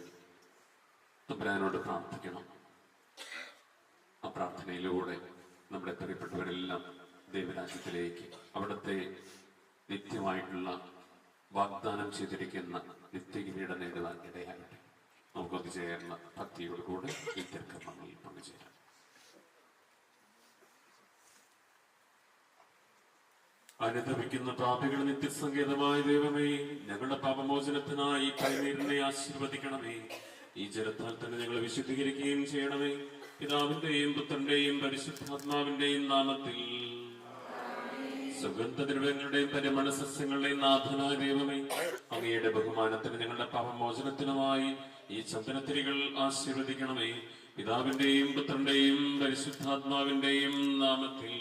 തമ്പുരാനോട് പ്രാർത്ഥിക്കണം. ആ പ്രാർത്ഥനയിലൂടെ നമ്മുടെ പ്രിയപ്പെട്ടവരെല്ലാം ദൈവരാജ്യത്തിലേക്ക്, അവിടുത്തെ നിത്യമായിട്ടുള്ള വാഗ്ദാനം ചെയ്തിരിക്കുന്ന നിത്യകിരീടം നേടുവാൻ ഇടയാകട്ടെ. നമുക്കൊന്ന് ചേർന്ന ഭക്തിയോടുകൂടെ ഈ തിരുക്കർമ്മങ്ങളിൽ പങ്കുചേരാം. അനുദപിക്കുന്ന പാപികൾ നിത്യസങ്കേതമായ ദൈവമേ, ഞങ്ങളുടെ പാപമോചനത്തിനായി കൈനീരിനെ ആശീർവദിക്കണമേ. ഈ ജലത്താൽ തന്നെ ഞങ്ങളെ വിശുദ്ധീകരിക്കുകയും ചെയ്യണമേ. പിതാവിന്റെയും പുത്രന്റെയും പരിശുദ്ധാത്മാവിന്റെയും നാമത്തിൽ. സുഗന്ധദ്രവ്യങ്ങളുടെയും പരിമള സസ്യങ്ങളുടെയും നാഥനായ ദൈവമേ, അങ്ങയുടെ ബഹുമാനത്തിന് ഞങ്ങളുടെ പാപമോചനത്തിനുമായി ഈ ചന്ദനത്തിരികൾ ആശീർവദിക്കണമേ. പിതാവിന്റെയും പുത്രന്റെയും പരിശുദ്ധാത്മാവിന്റെയും നാമത്തിൽ.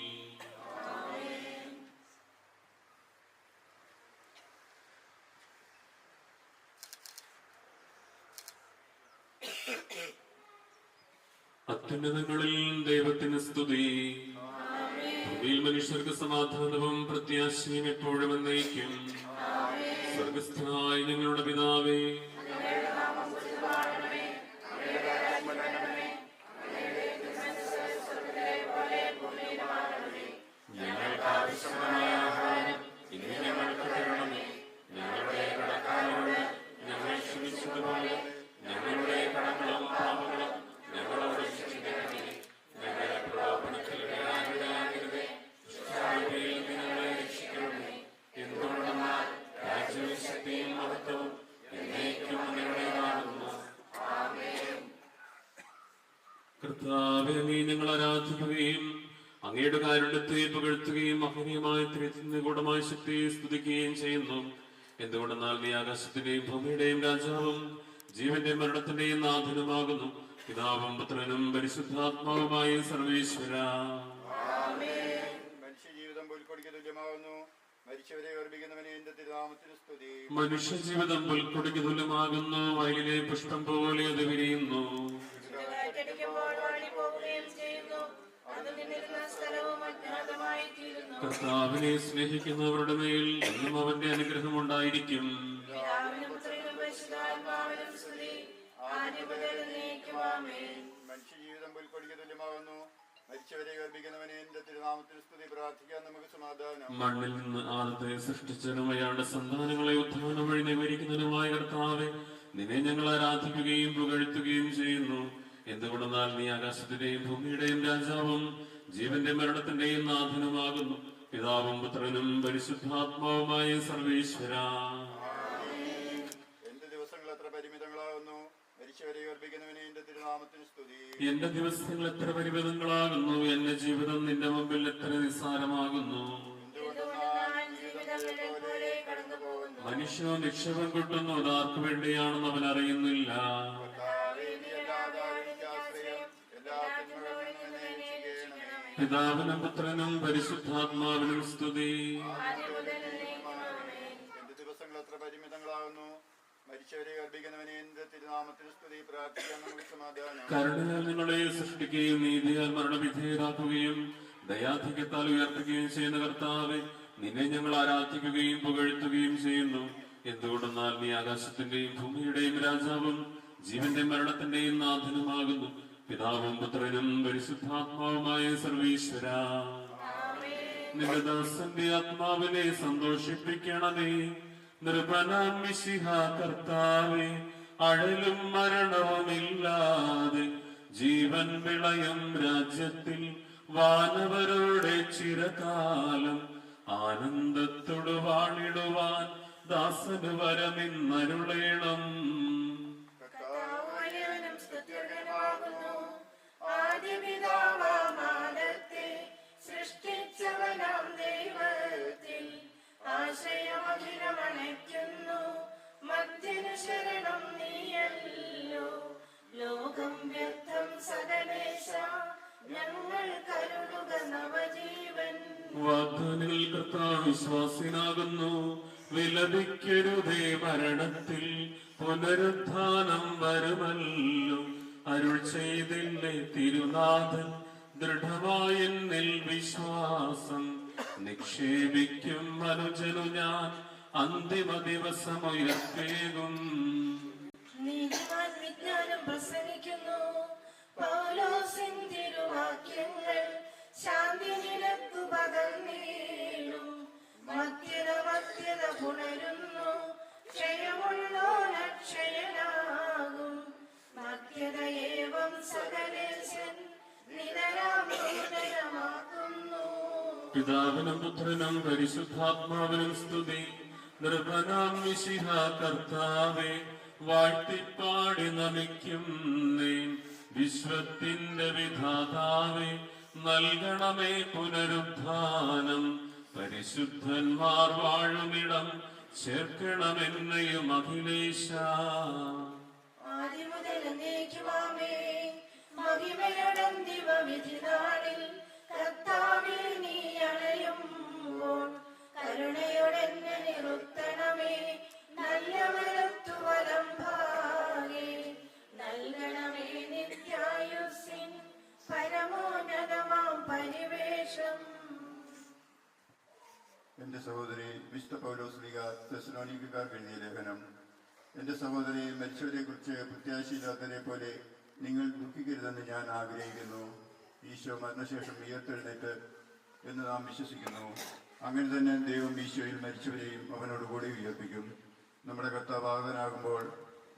അത്യുന്നതങ്ങളിൽ ദൈവത്തിന് സ്തുതി, ഭൂമിയിൽ മനുഷ്യർക്ക് സമാധാനവും പ്രത്യാശയും എപ്പോഴും എന്നേക്കും. സ്വർഗസ്ഥനായ ഞങ്ങളുടെ പിതാവേ, കർത്താവേ, നീ ഞങ്ങൾ ആരാധിക്കുകയും അങ്ങയുടെ കാരുണ്യത്തെ പുകഴ്ത്തുകയും മഹനീയമായ നിഗൂഢമായ ശക്തിയെ സ്തുതിക്കുകയും ചെയ്യുന്നു. എന്തുകൊണ്ടെന്നാൽ നീ ആകാശത്തിന്റെയും ഭൂമിയുടെയും രാജാവും ജീവന്റെയും മരണത്തിന്റെയും നാഥനുമാകുന്നു. പിതാവും പുത്രനും പരിശുദ്ധാത്മാവുമായ സർവേശ്വര. മനുഷ്യജീവിതം പുൽക്കൊടിക്ക് തുല്യമാകുന്നു. മരിച്ചവരെ ഓർമ്മിക്കുന്നവനെ എന്റെ തിരുനാമത്തിന് സ്തുതി. മനുഷ്യജീവിതം പുൽക്കൊടിക്ക് തുല്യമാകുന്നു. വയലിലെ പുഷ്പം പോലെ അത് വിരിയുന്നു. കർത്താവിനെ സ്നേഹിക്കുന്നവരുടെ മേൽ എന്നും അവന്റെ അനുഗ്രഹം ഉണ്ടായിരിക്കും. മനുഷ്യജീവിതം പുൽക്കൊടിക്ക് തുല്യമാകുന്നു. മരിച്ചവരെ ഓർമ്മിക്കുന്നവനെ എന്റെ തിരുനാമത്തിന് സ്തുതി. പ്രാർത്ഥിക്കാൻ നമുക്ക് സമാധാനം. മണ്ണിൽ നിന്ന് ആദത്തെ സൃഷ്ടിച്ചതും അയാളുടെ സന്താനങ്ങളെ ഉത്ഥാനം വഴി നവീകരിക്കുന്നതുമായ കർത്താവെ, നിന്നെ ഞങ്ങൾ ആരാധിക്കുകയും പുകഴ്ത്തുകയും ചെയ്യുന്നു. എന്തുകൊണ്ടെന്നാൽ നീ ആകാശത്തിന്റെയും ഭൂമിയുടെയും രാജാവും ജീവന്റെ മരണത്തിന്റെയും നാഥനുമാകുന്നു. പിതാവും പുത്രനും പരിശുദ്ധാത്മാവുമായ സർവേശ്വര. എന്റെ ദിവസങ്ങൾ എത്ര പരിമിതങ്ങളാകുന്നു. മരിച്ചവരെ ഓർമ്മിക്കുന്നവനെ എന്റെ തിരുനാമത്തിന് സ്തുതി. എന്റെ ദിവസങ്ങൾ എത്ര പരിമിതങ്ങളാകുന്നു. എന്റെ ജീവിതം നിന്റെ മുമ്പിൽ എത്ര നിസ്സാരമാകുന്നു. മനുഷ്യൻ നിക്ഷേപം കിട്ടുന്നു, അതാർക്കു വേണ്ടിയാണെന്ന് അവൻ അറിയുന്നില്ല. പിതാവിനും പുത്രനും പരിശുദ്ധാത്മാവിനും സ്തുതി. എന്റെ ദിവസങ്ങൾ എത്ര പരിമിതങ്ങളാകുന്നു. മരിച്ചവരെ അർപ്പിക്കുന്നവനെ എന്റെ തിരുനാമത്തിന് സ്തുതി. പ്രാർത്ഥിക്കാൻ നമുക്ക് സമാധാനം. കരുണയാൽ നിങ്ങളെ സൃഷ്ടിക്കുകയും നീതിയാൽ മരണവിധേയരാക്കുകയും ദയാധിക്യത്താൽ ഉയർത്തുകയും ചെയ്യുന്ന കർത്താവെ, നിന്നെ ഞങ്ങൾ ആരാധിക്കുകയും പുകഴ്ത്തുകയും ചെയ്യുന്നു. എന്തുകൊണ്ടെന്നാൽ നീ ആകാശത്തിന്റെയും ഭൂമിയുടെയും രാജാവും ജീവന്റെ മരണത്തിന്റെയും നാഥനുമാകുന്നു. പിതാവും പുത്രനും പരിശുദ്ധാത്മാവുമായ സർവീശ്വര. നിന്റെ ദാസന്റെ ആത്മാവിനെ സന്തോഷിപ്പിക്കണമേ. നിർഭനാം മിശിഹ കർത്താവേ, അഴലും മരണവുമില്ലാതെ ജീവൻ വിളയും രാജ്യത്തിൽ വാനവരോടെ ചിരകാലം ആനന്ദത്തോട് വാണിടുവാൻ ദാസന് വരമിന്നരുളേണം. സൃഷ്ടിച്ചവനാം ദൈവത്തിൽ ആശ്രയമഖിലമണയ്ക്കുന്നു. മധ്യനു ശരണം നീയല്ലോ. ലോകം വ്യർത്ഥം സകലേശ, ഞങ്ങൾ കരുളുക നവജീവൻ. വാഗ്ദാനിൽ കർത്താവ് വിശ്വാസിനാകുന്നു. വിലപിക്കരുതേ മരണത്തിൽ, പുനരുത്ഥാനം വരുമല്ലോ. അരുൾ ചെയ്തില്ലേ തിരുനാഥൻ, ദൃഢമായ എന്നിൽ വിശ്വാസം നിക്ഷേപിക്കും മനുജനു ഞാൻ അന്തിമ ദിവസമുയർത്തേകും. നീതിമാൻ വിജ്ഞാനം പ്രസംഗിക്കുന്നു. പൗലോസിൻ തിരുവാക്യങ്ങൾ ശാന്തി നിലക്കു പകർന്നീടും. മധ്യത പുണരുന്നു. ക്ഷയമുള്ളോനക്ഷയനാകും. മധ്യതയേവം സകലേശൻ നിതരാം നൂതനമാക്കുന്നു. പിതാവിനും പുത്രനും പരിശുദ്ധാത്മാവിനും സ്തുതി. നിർഭനാം മിശിഹ കർത്താവേ, വാഴ്ത്തിപ്പാടി നമിക്കുന്നേ. വിശ്വത്തിന്റെ വിധാതാവേ, നൽകണമേ പുനരുദ്ധാനം. പരിശുദ്ധന്മാർ വാഴുമിടം ചേർക്കണമെന്നെയും അഖിലേശ. ആദിമുതൽ എന്നേക്കുമാമേ. മഹിമയടന്തിമ വിധിനാളിൽ കർത്താവേ, നീ അണയുമ്പോൾ കരുണയോടെന്നെ നിറുത്തണമേ. നല്ല വലത്തു വലം ഭാഗേ നൽകണമേ നിത്യായുസ്സിൻ പരമോന്നതമാം പരിവേഷം. എന്റെ സഹോദരി വിശുദ്ധ പൗലോസ് ശ്ലീഹ തെസ്സലോനിക്കക്കാർക്ക് എഴുതിയ ലേഖനം. എന്റെ സഹോദരി, മരിച്ചവരെ കുറിച്ച് പ്രത്യാശയില്ലാത്തവരെ പോലെ നിങ്ങൾ ദുഃഖിക്കരുതെന്ന് ഞാൻ ആഗ്രഹിക്കുന്നു. ഈശോ മരണശേഷം ഉയർത്തെഴുന്നേറ്റ് എന്ന് നാം വിശ്വസിക്കുന്നു. അങ്ങനെ തന്നെ ദൈവം ഈശോയിൽ മരിച്ചവരെയും അവനോടുകൂടി ഉയർപ്പിക്കും. നമ്മുടെ കർത്താവ് ആഗതനാകുമ്പോൾ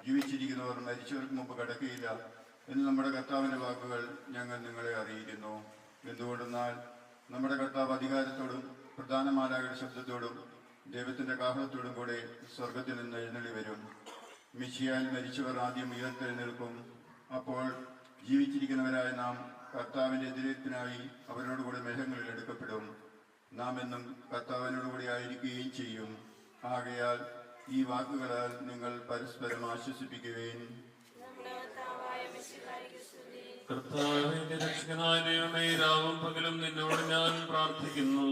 ജീവിച്ചിരിക്കുന്നവർ മരിച്ചവർക്ക് മുമ്പ് കടക്കുകയില്ല എന്ന് നമ്മുടെ കർത്താവിൻ്റെ വാക്കുകൾ ഞങ്ങൾ നിങ്ങളെ അറിയിക്കുന്നു. എന്തുകൊണ്ടെന്നാൽ നമ്മുടെ കർത്താവ് അധികാരത്തോടും പ്രധാന മാലാഖയുടെ ശബ്ദത്തോടും ദൈവത്തിൻ്റെ കാഹളത്തോടും കൂടെ സ്വർഗത്തിൽ നിന്ന് എഴുന്നള്ളി വരും. മിശിഹായിൽ മരിച്ചവർ ആദ്യം ഉയർത്തെഴുന്നേൽക്കും. അപ്പോൾ ജീവിച്ചിരിക്കുന്നവരായ നാം കർത്താവിന്റെ എതിരേൽപ്പിനായി അവരോടുകൂടി മേഘങ്ങളിൽ എടുക്കപ്പെടും. നാം എന്നും കർത്താവിനോടുകൂടി ആയിരിക്കുകയും ചെയ്യും. ആകയാൽ ഈ വാക്കുകളാൽ നിങ്ങൾ പരസ്പരം ആശ്വസിപ്പിക്കുകയും കർത്താവിന്റെ രക്ഷകനായ ദൈവമേ, രാവും പകലും നിന്നോട് ഞാൻ പ്രാർത്ഥിക്കുന്നു.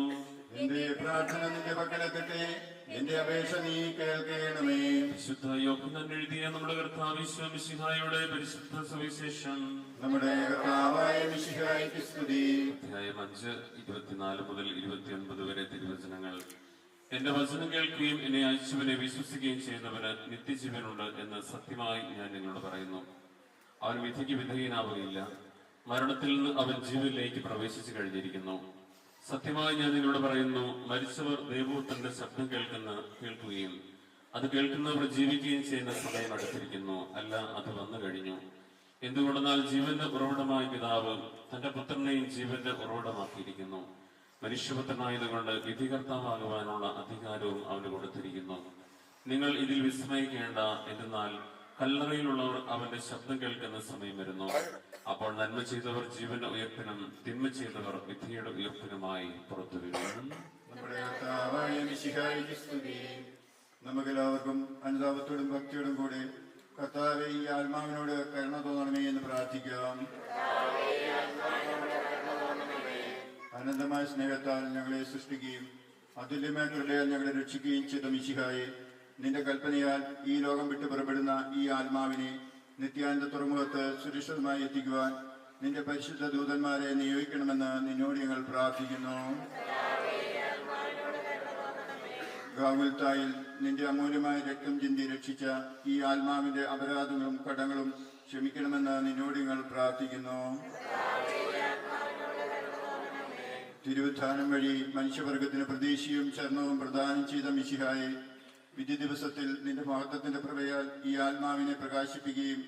എന്റെ പ്രാർത്ഥന നിന്റെ പക്കലെത്തട്ടെ, എന്റെ അപേക്ഷ നീ കേൾക്കണമേ. വിശുദ്ധ യോഹന്നാൻ എഴുതിയ നമ്മുടെ കർത്താവ് ഈശോ മിശിഹായുടെ പരിശുദ്ധ സുവിശേഷം. നമ്മുടെ കർത്താവായ മിശിഹായ്ക്ക് സ്തുതി. അധ്യായം 5, 24 മുതൽ 29 വരെ തിരുവചനങ്ങൾ. എന്റെ വചനം കേൾക്കുകയും എന്നെ അയച്ചവനെ വിശ്വസിക്കുകയും ചെയ്യുന്നവന് നിത്യജീവനുണ്ട് എന്ന് സത്യമായി ഞാൻ നിങ്ങളോട് പറയുന്നു. അവൻ വിധിക്ക് വിധേയനാവുകയില്ല, മരണത്തിൽ നിന്ന് അവൻ ജീവനിലേക്ക് പ്രവേശിച്ചു കഴിഞ്ഞിരിക്കുന്നു. സത്യമായി ഞാൻ നിങ്ങളോട് പറയുന്നു, മരിച്ചവർ ദൈവപുത്രന്റെ ശബ്ദം കേൾക്കുകയും അത് കേൾക്കുന്നവർ ജീവിക്കുകയും ചെയ്യുന്ന സമയം അടുത്തിരിക്കുന്നു, അല്ല അത് വന്നു കഴിഞ്ഞു. എന്തുകൊണ്ടെന്നാൽ ജീവന്റെ ഉറവിടമായ പിതാവ് തന്റെ പുത്രനെയും ജീവന്റെ ഉറവിടമാക്കിയിരിക്കുന്നു. മനുഷ്യപുത്രനായതുകൊണ്ട് വിധികർത്താവാകുവാനുള്ള അധികാരവും അവന് കൊടുത്തിരിക്കുന്നു. നിങ്ങൾ ഇതിൽ വിസ്മയിക്കേണ്ട, എന്തെന്നാൽ കല്ലറയിലുള്ളവർ അവന്റെ ശബ്ദം കേൾക്കുന്ന സമയം വരുന്നു. അപ്പോൾ നന്മ ചെയ്തവർ ജീവന്റെ ഉയർപ്പിനും തിന്മ ചെയ്തവർ വിധിയുടെ ഉയർപ്പിനുമായി പുറത്തു വരും. നമ്മുടെ കർത്താവായ മിശിഹായ്ക്ക് സ്തുതി. നമുക്കെല്ലാവർക്കും അനുതാപത്തോടും ഭക്തിയോടും കൂടി കർത്താവേ, ഈ ആത്മാവിനോട് കരുണ തോന്നണമേ എന്ന് പ്രാർത്ഥിക്കാം. അനന്തമായ സ്നേഹത്താൽ ഞങ്ങളെ സൃഷ്ടിക്കുകയും അതുല്യമായ കൃപയാൽ ഞങ്ങളെ രക്ഷിക്കുകയും ചെയ്ത മിശിഹായെ, നിന്റെ കൽപ്പനയാൽ ഈ ലോകം വിട്ടു പുറപ്പെടുന്ന ഈ ആത്മാവിനെ നിത്യാനന്ദ തുറമുഖത്ത് സുരക്ഷിതമായി എത്തിക്കുവാൻ നിന്റെ പരിശുദ്ധ ദൂതന്മാരെ നിയോഗിക്കണമെന്ന് നിന്നോട് ഞങ്ങൾ പ്രാർത്ഥിക്കുന്നു. ഗാഗുൽത്തായിൽ നിന്റെ അമൂല്യമായ രക്തം ചിന്തി രക്ഷിച്ച ഈ ആത്മാവിന്റെ അപരാധങ്ങളും കടങ്ങളും ക്ഷമിക്കണമെന്ന് നിന്നോട് ഞങ്ങൾ പ്രാർത്ഥിക്കുന്നു. തിരുവുത്ഥാനം വഴി മനുഷ്യവർഗത്തിന് പ്രതീക്ഷയും ചരണവും പ്രദാനം ചെയ്ത മിശിഹായെ, വിധി ദിവസത്തിൽ നിന്റെ മഹത്വത്തിന്റെ പ്രഭയാൽ ഈ ആത്മാവിനെ പ്രകാശിപ്പിക്കുകയും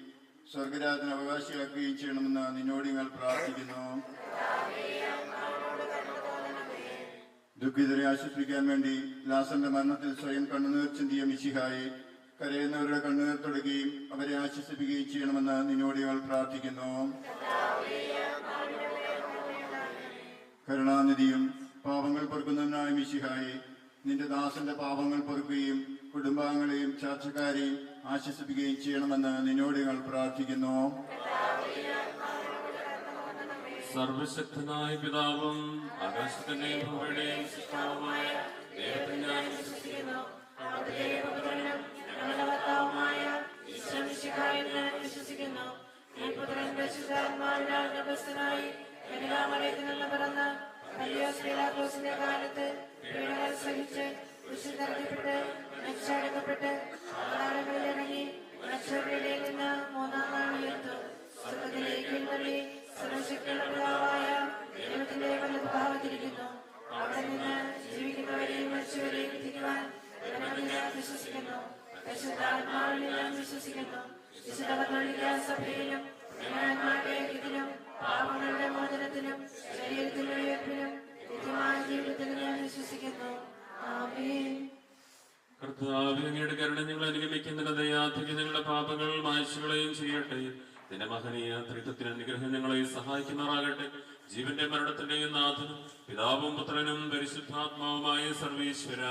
സ്വർഗരാജന് അവകാശിയാക്കുകയും ചെയ്യണമെന്ന് നിന്നോട് ഞങ്ങൾ പ്രാർത്ഥിക്കുന്നു. ദുഃഖിതരെ ആശ്വസിപ്പിക്കാൻ വേണ്ടി ലാസറിന്റെ മരണത്തിൽ സ്വയം കണ്ണുനീർ ചിന്തിയ മിശിഹായെ, കരയുന്നവരുടെ കണ്ണുനീർ തുടക്കുകയും അവരെ ആശ്വസിപ്പിക്കുകയും ചെയ്യണമെന്ന് നിന്നോട് ഞങ്ങൾ പ്രാർത്ഥിക്കുന്നു. കരുണാനിധിയും പാപങ്ങൾ പൊറുക്കുന്നതിനായ മിശിഹായെ, നിന്റെ ദാസന്റെ പാപങ്ങൾ പൊറുക്കുകയും കുടുംബാംഗങ്ങളെയും ചാർച്ചക്കാരെയും ആശ്വസിപ്പിക്കുകയും ചെയ്യണമെന്ന് നിന്നോട് ഞങ്ങൾ പ്രാർത്ഥിക്കുന്നു. സർവശക്തനായ പിതാവും ആകാശത്തിന്റെയും ഭൂമിയുടെയും സൃഷ്ടാവുമായ ദൈവത്തെ ഞാൻ വിശ്വസിക്കുന്നു. വിശ്വസിക്കുന്നു. ഈ പുത്രൻ പരിശുദ്ധാത്മാവിനാൽ ഗർഭസ്ഥനായി കന്യകാമറിയത്തിൽ പിറന്ന് പീലാത്തോസിന്റെ കാലത്ത് പീഡകൾ സഹിച്ച് കുരിശിൽത്തറയ്ക്കപ്പെട്ട് മരിച്ചടക്കപ്പെട്ട് പാതാളങ്ങളിൽ ഇറങ്ങി മരിച്ചവരുടെ നിന്ന് മൂന്നാം നാൾ ഉയർത്തു. സ്വർഗ്ഗത്തിലേക്ക് എഴുന്നള്ളി സർവശക്തിയുള്ള പിതാവായ ദൈവത്തിന്റെ വലതുഭാഗത്തിരിക്കുന്നു. അവിടെ നിന്ന് ജീവിക്കുന്നവരെയും മരിച്ചവരെയും വിധിക്കുവാൻ ഞാൻ വിശ്വസിക്കുന്നു. പരിശുദ്ധാത്മാവിൽ ഞാൻ വിശ്വസിക്കുന്നു. വിശുദ്ധ കത്തോലിക്കാ സഭയിലും ജ്ഞാനന്മാരുടെ ഐക്യത്തിലും പാപങ്ങളുടെ മോചനത്തിലും ശരീരത്തിലെ ഉയർപ്പിലും നിത്യമായ ജീവിതത്തിലും ഞാൻ വിശ്വസിക്കുന്നു. ആമേൻ. കർത്താവേ, അങ്ങയുടെ കരുണ ഞങ്ങൾ അനുഗമിക്കുന്നതിന് ദയാധികം ഞങ്ങളുടെ പാപങ്ങൾ മായ്ച്ചുകളയും ചെയ്യട്ടെ. നിന്റെ മഹനീയ ത്രിത്വത്തിന് അനുഗ്രഹം ഞങ്ങളെ സഹായിക്കുമാറാകട്ടെ. ജീവന്റെ മരണത്തിന്റെയും നാഥനും പിതാവും പുത്രനും പരിശുദ്ധാത്മാവുമായ സർവീശ്വര,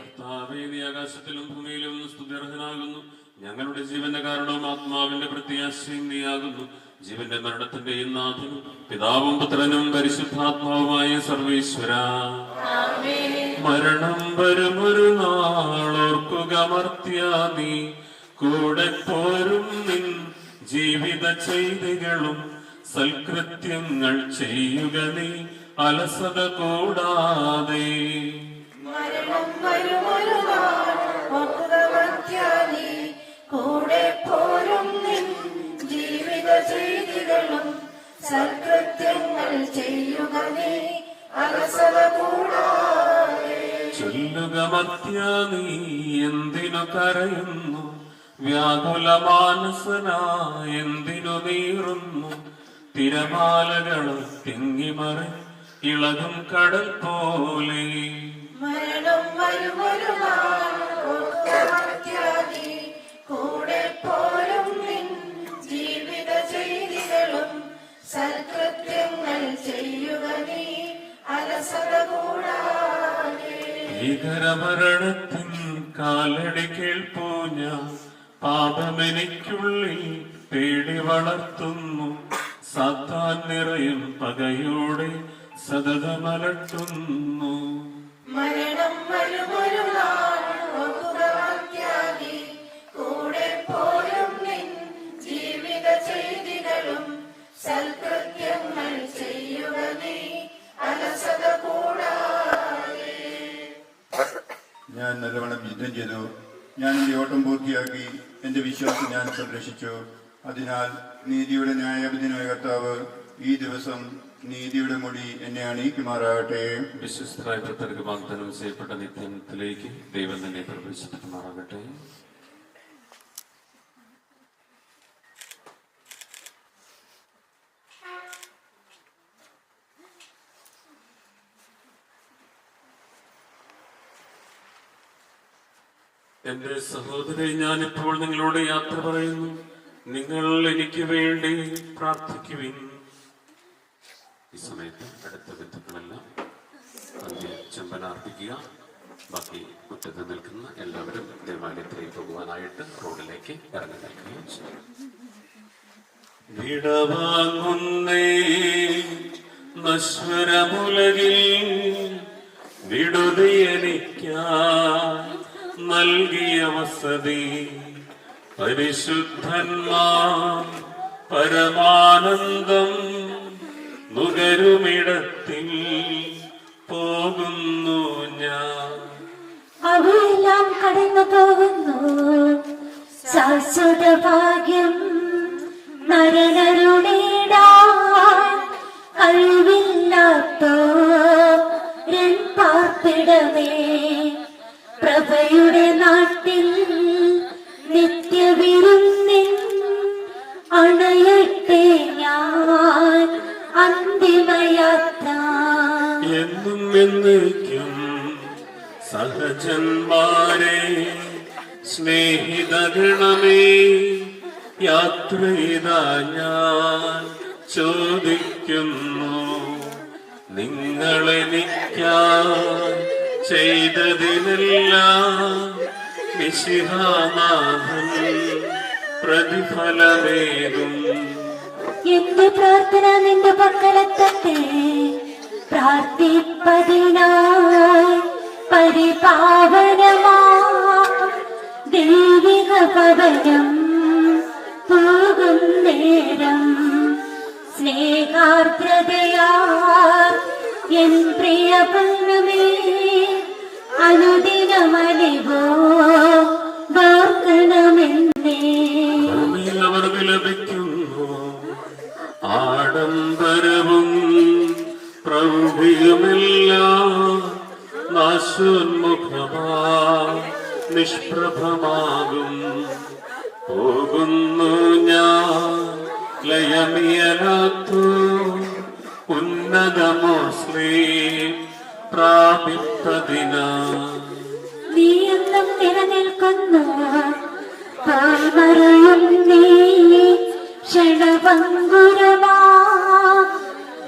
കർത്താവേ, നീ ആകാശത്തിലും ഭൂമിയിലും സ്തുത്യർഹനാകുന്നു. ഞങ്ങളുടെ ജീവന്റെ കാരണവും ആത്മാവിന്റെ പ്രത്യാശയും നീയാകുന്നു. ജീവന്റെ മരണത്തിന്റെയും നാഥനും പിതാവും പുത്രനും പരിശുദ്ധാത്മാവുമായ സർവീശ്വര, മരണം വരുമൊരു നാളോർക്കുക മർത്യ, നീ കൂടെ പോരും നിൻ ജീവിത ചെയ്തികളും സൽകൃത്യങ്ങൾ ചെയ്യുക നീ അലസത കൂടാതെ. മരണം വരുമൊരു നാൾ ഓർക്കുക മർത്യ, നീ കൂടെ പോരും നിൻ ജീവിത ചെയ്തികളും സൽകൃത്യങ്ങൾ ചെയ്യുക നീ അലസത കൂടാതെ. ചൊല്ലുക മർത്യ, നീ എന്തിനു കരയുന്നു? വ്യാകുല മാനസനായ എന്തിനു നീറുന്നു? തിരമാലകൾ തിങ്ങിമറി ഇളകും കടൽ പോലെ. മരണം വരുമൊരു നാൾ ഓർക്കുക മർത്യ, നീ കൂടെ പോരും ഭീകരമരണത്തിൻ കാലടി കേൾപ്പൂ ഞാൻ. പാപമെനിക്കുള്ളിൽ പേടി വളർത്തുന്നു. സാത്താൻ നിറയും പകയോടെ സതതമലട്ടുന്നു. മരണം വരുമൊരു നാൾ ഓർക്കുക മർത്യാനി. കൂടെ പോരും നിൻ ജീവിത ചെയ്തികളും സൽകൃത്യങ്ങൾ ചെയ്യുക നീ അലസത കൂടാതെ. ഞാൻ നല്ലവണ്ണം യുദ്ധം ചെയ്തു. ഞാൻ എന്റെ ഓട്ടം പൂർത്തിയാക്കി. എന്റെ വിശ്വാസം ഞാൻ സംരക്ഷിച്ചു. അതിനാൽ നീതിയുടെ ന്യായാധിപനായ കർത്താവ് ഈ ദിവസം നീതിയുടെ മുടി എന്നെ അണിയിക്കുമാറാകട്ടെ. വിശ്വസ്തരായ ഭക്തർക്ക് വാഗ്ദാനം ചെയ്യപ്പെട്ട നിത്യത്തിലേക്ക് ദൈവം തന്നെ പ്രവേശിപ്പിക്കുമാറാകട്ടെ. എന്റെ സഹോദരി, ഞാനിപ്പോൾ നിങ്ങളോട് യാത്ര പറയുന്നു. നിങ്ങൾ എനിക്ക് വേണ്ടി പ്രാർത്ഥിക്കുവിൻ. ഈ സമയത്ത് അടുത്ത ബന്ധുക്കളെല്ലാം ചെമ്പനാർപ്പിക്കുക. ബാക്കി മുറ്റത്ത് നിൽക്കുന്ന എല്ലാവരും ദേവാലയത്തിലേക്ക് പോകുവാനായിട്ട് റോഡിലേക്ക് ഇറങ്ങി നിൽക്കുകയും ചെയ്യും. വിടവാങ്ങുന്നേ നശ്വരമുലകിൽ വിടുതിയെനിക്കായി നൽകിയ വസതി പരിശുദ്ധന്മാർ പരമാനന്ദം നുകരുമിടത്തിൽ പോകുന്നു ഞാൻ. അവയെല്ലാം കടന്നു പോകുന്നു. ശാശ്വത ഭാഗ്യം നരനരുടേടാൻ കഴിവില്ലാത്തോരൻ പാർപ്പിടമേ. പ്രഭയുടെ നാട്ടിൽ നിത്യവിരുന്നിൻ അണയട്ടെ ഞാൻ അന്തിമയാത്ര. എന്നും എന്നേക്കും സഹജന്മാരെ സ്നേഹിതഗണമേ, യാത്ര ചെയ്താ ഞാൻ ചോദിക്കുന്നു. നിങ്ങളെനിക്കായി ചെയ്തതിനെല്ലാം മിശിഹാനാഥൻ പ്രതിഫലമേകും. എന്റെ പ്രാർത്ഥന നിന്റെ പക്കലെത്തട്ടെ. പ്രാർത്ഥിപ്പതിനായി പരിപാവനമാ ദൈവിക ഭവനം പോകും നേരം സ്നേഹാർദ്രതയാ എൻ പ്രിയ പന്നമേ അനുദിനമലിവോ ഓർക്കണമെന്നേ. അവർ വിലപിക്കുന്നു. ആഡംബരവും പ്രൗഢിയുമെല്ലാം നാശോന്മുഖമാ നിഷ്പ്രഭമാകും. പോകുന്നു ഞാൻ ലയമിയലാത്തു ഉന്നതമോസ്ലേ പ്രാപിപ്പതിനാ. നീ എന്നും നിലനിൽക്കുന്നു. പാൽമറയും നീ ക്ഷണഭംഗുരമാ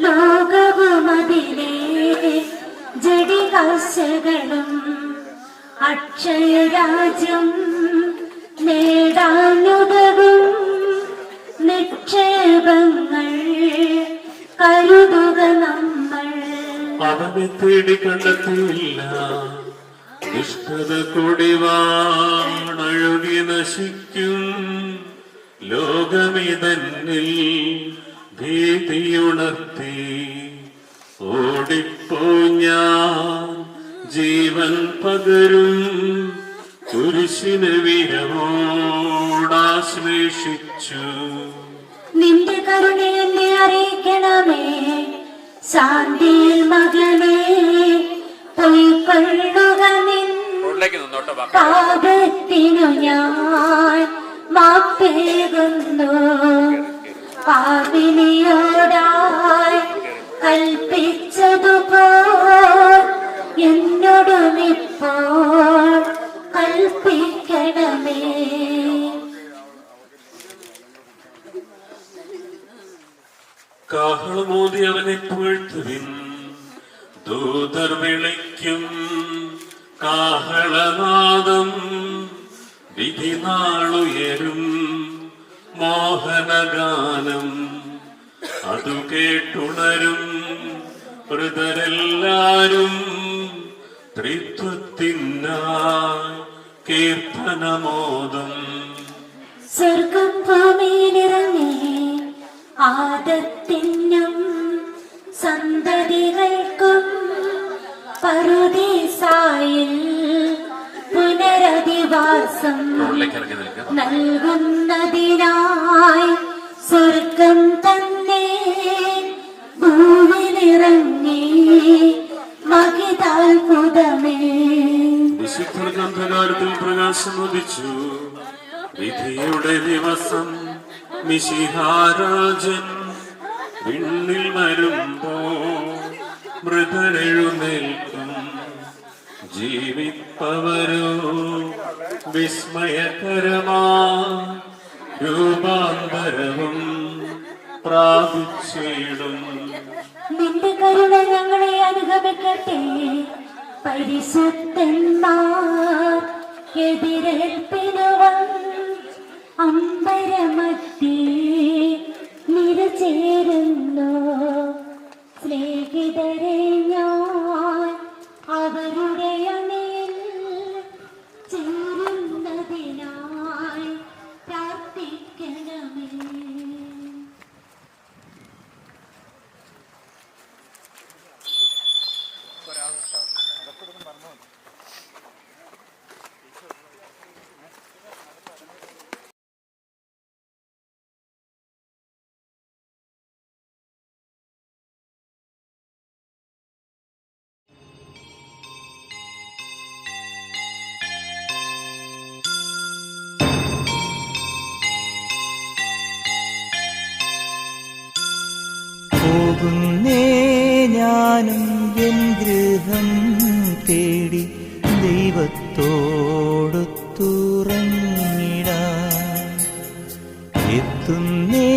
ലോകവുമതിലെ ജഡികാശകളും അക്ഷയരാജ്യം നേടാനുതകും നിക്ഷേപങ്ങൾ കരുതുക നമ്മൾ. അവനെ തേടി കണ്ടെത്തിയില്ല. നിഷ്ഠത കൊടിവാണഴുകി നശിക്കും. ലോകമിതന്നിൽ ഭീതിയുണർത്തി ഓടിപ്പോ ഞാൻ ജീവൻ പകരും കുരിശിന് വിരവോടാശ്ലേഷിച്ചു. നിന്റെ കരുണ എന്നെ അറിയിക്കണമേ. ശാന്തിയിൽ മകനെ പൊയ്ക്കൊള്ളുക നിൻ പാപത്തിനു ഞാൻ മാപ്പേകുന്നു. പാപിനിയോടായി കൽപ്പിച്ചതുപോൽ എന്നോടുമിപ്പോൾ കൽപ്പിക്കണമേ. കാഹളമോതി അവനെ പുഴ്ത്തുവിൻ. ദൂതർ വിളിക്കും. കാഹളനാദം വിധിനാളുയരും മോഹനഗാനം അതു കേട്ടുണരും മൃതരെല്ലാരും ത്രിത്വത്തിനായി കീർത്തനമോദം. സ്വർഗം ഭൂമിയിലിറങ്ങി ആദത്തിനും സന്തതികൾക്കും പറുദീസായിൽ പുനരധിവാസം നൽകുന്നതിനായി സ്വർഗം തന്നെ ഭൂമിയിലിറങ്ങി മഹിതാത്ഭുതമേ. വിശുദ്ധർ അന്ധകാരത്തിൽ പ്രകാശം ഉദിച്ചു. വിധിയുടെ ദിവസം മിശിഹാരാജൻ വിണ്ണിൽ വരുമ്പോ മൃതരെഴുന്നേൽക്കും. ജീവിപ്പവരോ വിസ്മയകരമാ രൂപാന്തരവും പ്രാപിച്ചിടും. നിന്റെ കരുണ ഞങ്ങളെ അനുഗമിക്കട്ടെ. പരിശുദ്ധന്മാർ എതിരേൽപ്പിനുവൻ അമ്പരമധ്യേ നിരചേരുന്നു. സ്നേഹിതരെ ഞാൻ അവരുടെ അണിയിൽ ചേരുന്നതിനായി പ്രാർത്ഥിക്കണമേ. പോകുന്നേ ഞാനും എൻ ഗൃഹം തേടി ദൈവത്തോടൊത്തുറങ്ങിടാൻ. എത്തുന്നേ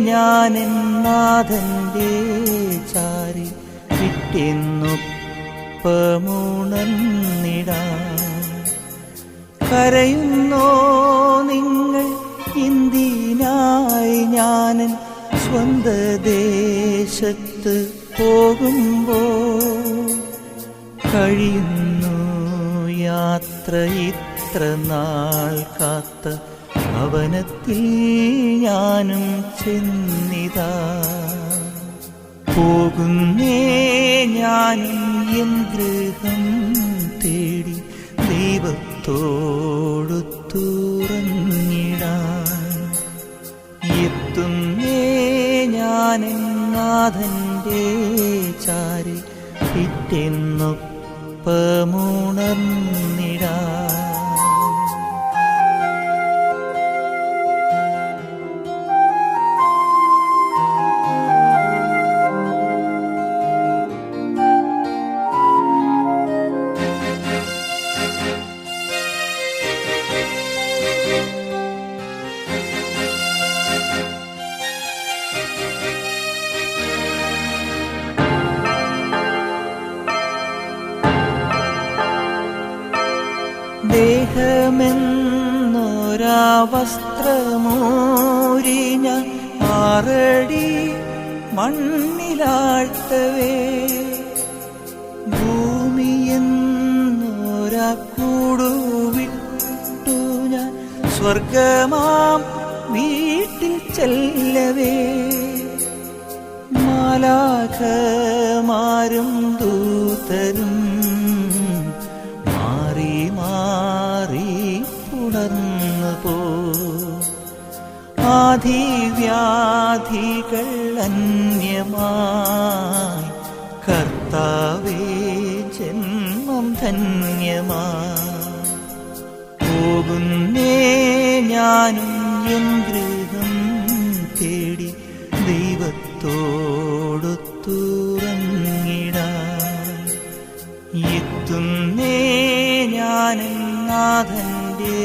ഞാനെൻ നാഥന്റെ ചാരി പിറ്റെന്നൊപ്പമുണർന്നിടാൻ. കരയുന്നോ നിങ്ങൾ എന്തിനായി ഞാനൻ സ്വന്ത ദേശത്ത് പോകുമ്പോൾ? കഴിയുന്നു യാത്ര ഇത്ര നാൾ കാത്ത ഭവനത്തിൽ ഞാനും ചെന്നിതാ. പോകുന്നേ ഞാനും എൻ ഗൃഹം തേടി ദൈവത്തോടൊത്തുറങ്ങിടാൻ. എത്തുന്നേ ഞാനെൻ നാഥന്റെ ചാരി പിറ്റെന്നൊപ്പമുണർന്നിടാൻ. ദേഹമെന്നൊരാ വസ്ത്രമൂരി ഞാൻ 6 അടി മണ്ണിലാഴ്ത്തവേ, ഭൂമിയെന്നൊരാ കൂടുവിട്ടു ഞാൻ സ്വർഗമാം വീട്ടിൽ ചെല്ലവേ. മാലാഖമാരും ദൂതരും മാറി മാറി പുണർന്നു പോ. ആധിവ്യാധികൾ അന്യമായി കർത്താവേ ജന്മം ധന്യമായി. പോകുന്നേ ഞാനും എൻ ഗൃഹം തേടി ദൈവത്തോടൊത്തുറങ്ങിടാൻ. എത്തുന്നേ ഞാനും നാഥന്റെ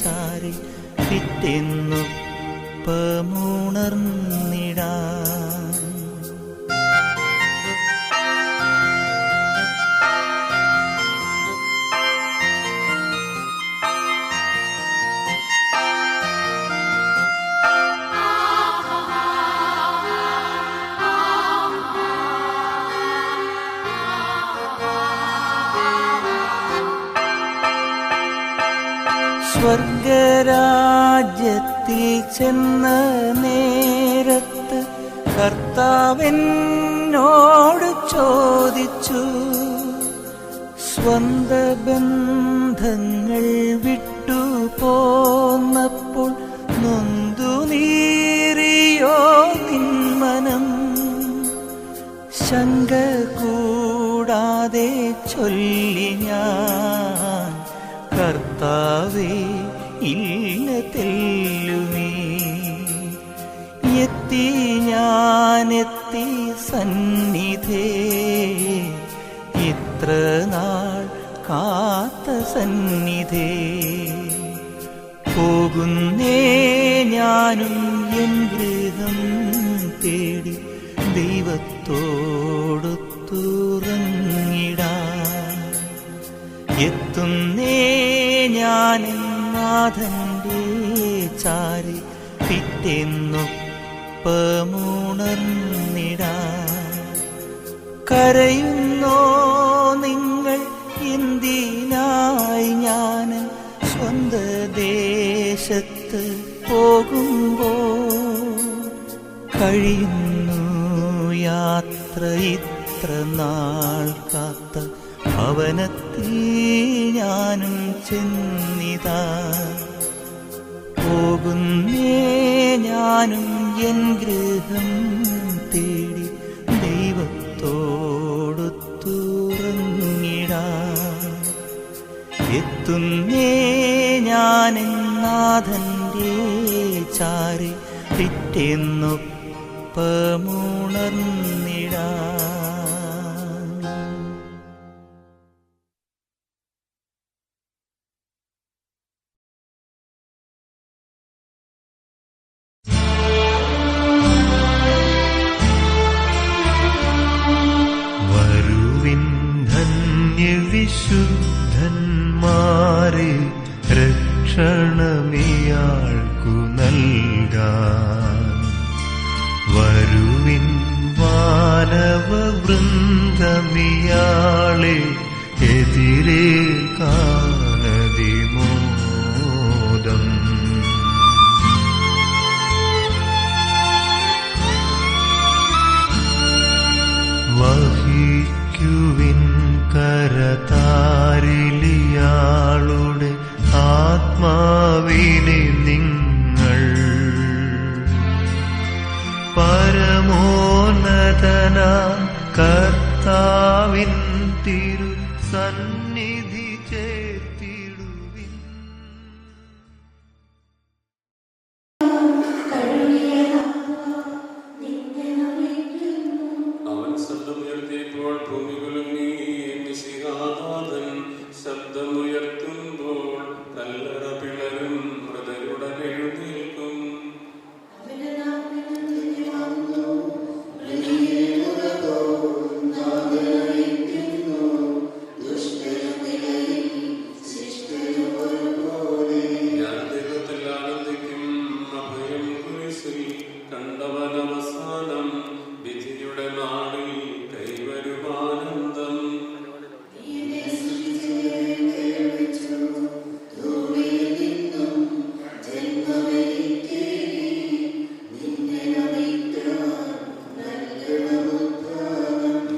ചാരി പിറ്റെന്നൊപ്പമുണർന്നിടാൻ. സ്വർഗരാജ്യത്തിൽ ചെന്ന നേരത്ത് കർത്താവെന്നോട് ചോദിച്ചു, സ്വന്ത ബന്ധങ്ങൾ വിട്ടു പോന്നപ്പോൾ നൊന്തു നീറിയോ നിന്മനം? ശങ്ക കൂടാതെ ചൊല്ലി ഞാൻ, കർത്താവേ ഇല്ല തെല്ലുമേ. എത്തി ഞാനെത്തി സന്നിധേ, ഇത്ര നാൾ കാത്ത സന്നിധേ. പോകുന്നേ ഞാനും എൻ ഗൃഹം തേടി ദൈവത്തോടൊത്തുറങ്ങിടാൻ. എത്തുന്നേ ഞാൻ നാഥന്റെ ചാരി, പിറ്റേന്നൊപ്പമുണർന്നിടാൻ. കരയുന്നോ നിങ്ങൾ എന്തിനായി? ഞാൻ സ്വന്ത ദേശത്ത് പോകുമ്പോൾ കഴിയുന്നു യാത്ര ഇത്ര നാൾ കാത്ത ഭവനത്തിൽ ഞാനും ചെന്നിതാ. പോകുന്നേ ഞാനും എൻ ഗൃഹം തേടി ദൈവത്തോടൊത്തുറങ്ങിടാൻ. എത്തുന്നേ ഞാൻ നാഥന്റെ ചാരി, പിറ്റേന്നൊപ്പമുണർന്നിടാൻ. വരുവിൻ ധന്യവിശുദ്ധന്മാരെ, രക്ഷണമിയാൾക്കു നൽകാൻ. വരുവിൻ വാനവവൃന്ദമിയാളെ, എതിരേൽക്കാനതിമോദം. വഹിക്കുവിൻ കരതാരിലിയാളുടെ ആത്മാവിനെ നിങ്ങൾ. പരമോന്നതനാ കർത്താവിൻ തിരു സന്നിധി ചേർത്തിടുവിൻ. അവൻ ശബ്ദമുയർത്തിയപ്പോൾ ഭൂമി കുലുങ്ങി. മിശിഹാനാഥൻ ശബ്ദമുയർത്തുമ്പോൾ കല്ലറ പിളരും, മൃതരുടൻ എഴുന്നേൽക്കും. ഞാൻ ദൈവത്തിൽ ആനന്ദിക്കും, അഭയം കുരിശിൽ കണ്ടവനവസാനം. വിധിയുടെ നാളിൽ കൈവരുമാനന്ദം.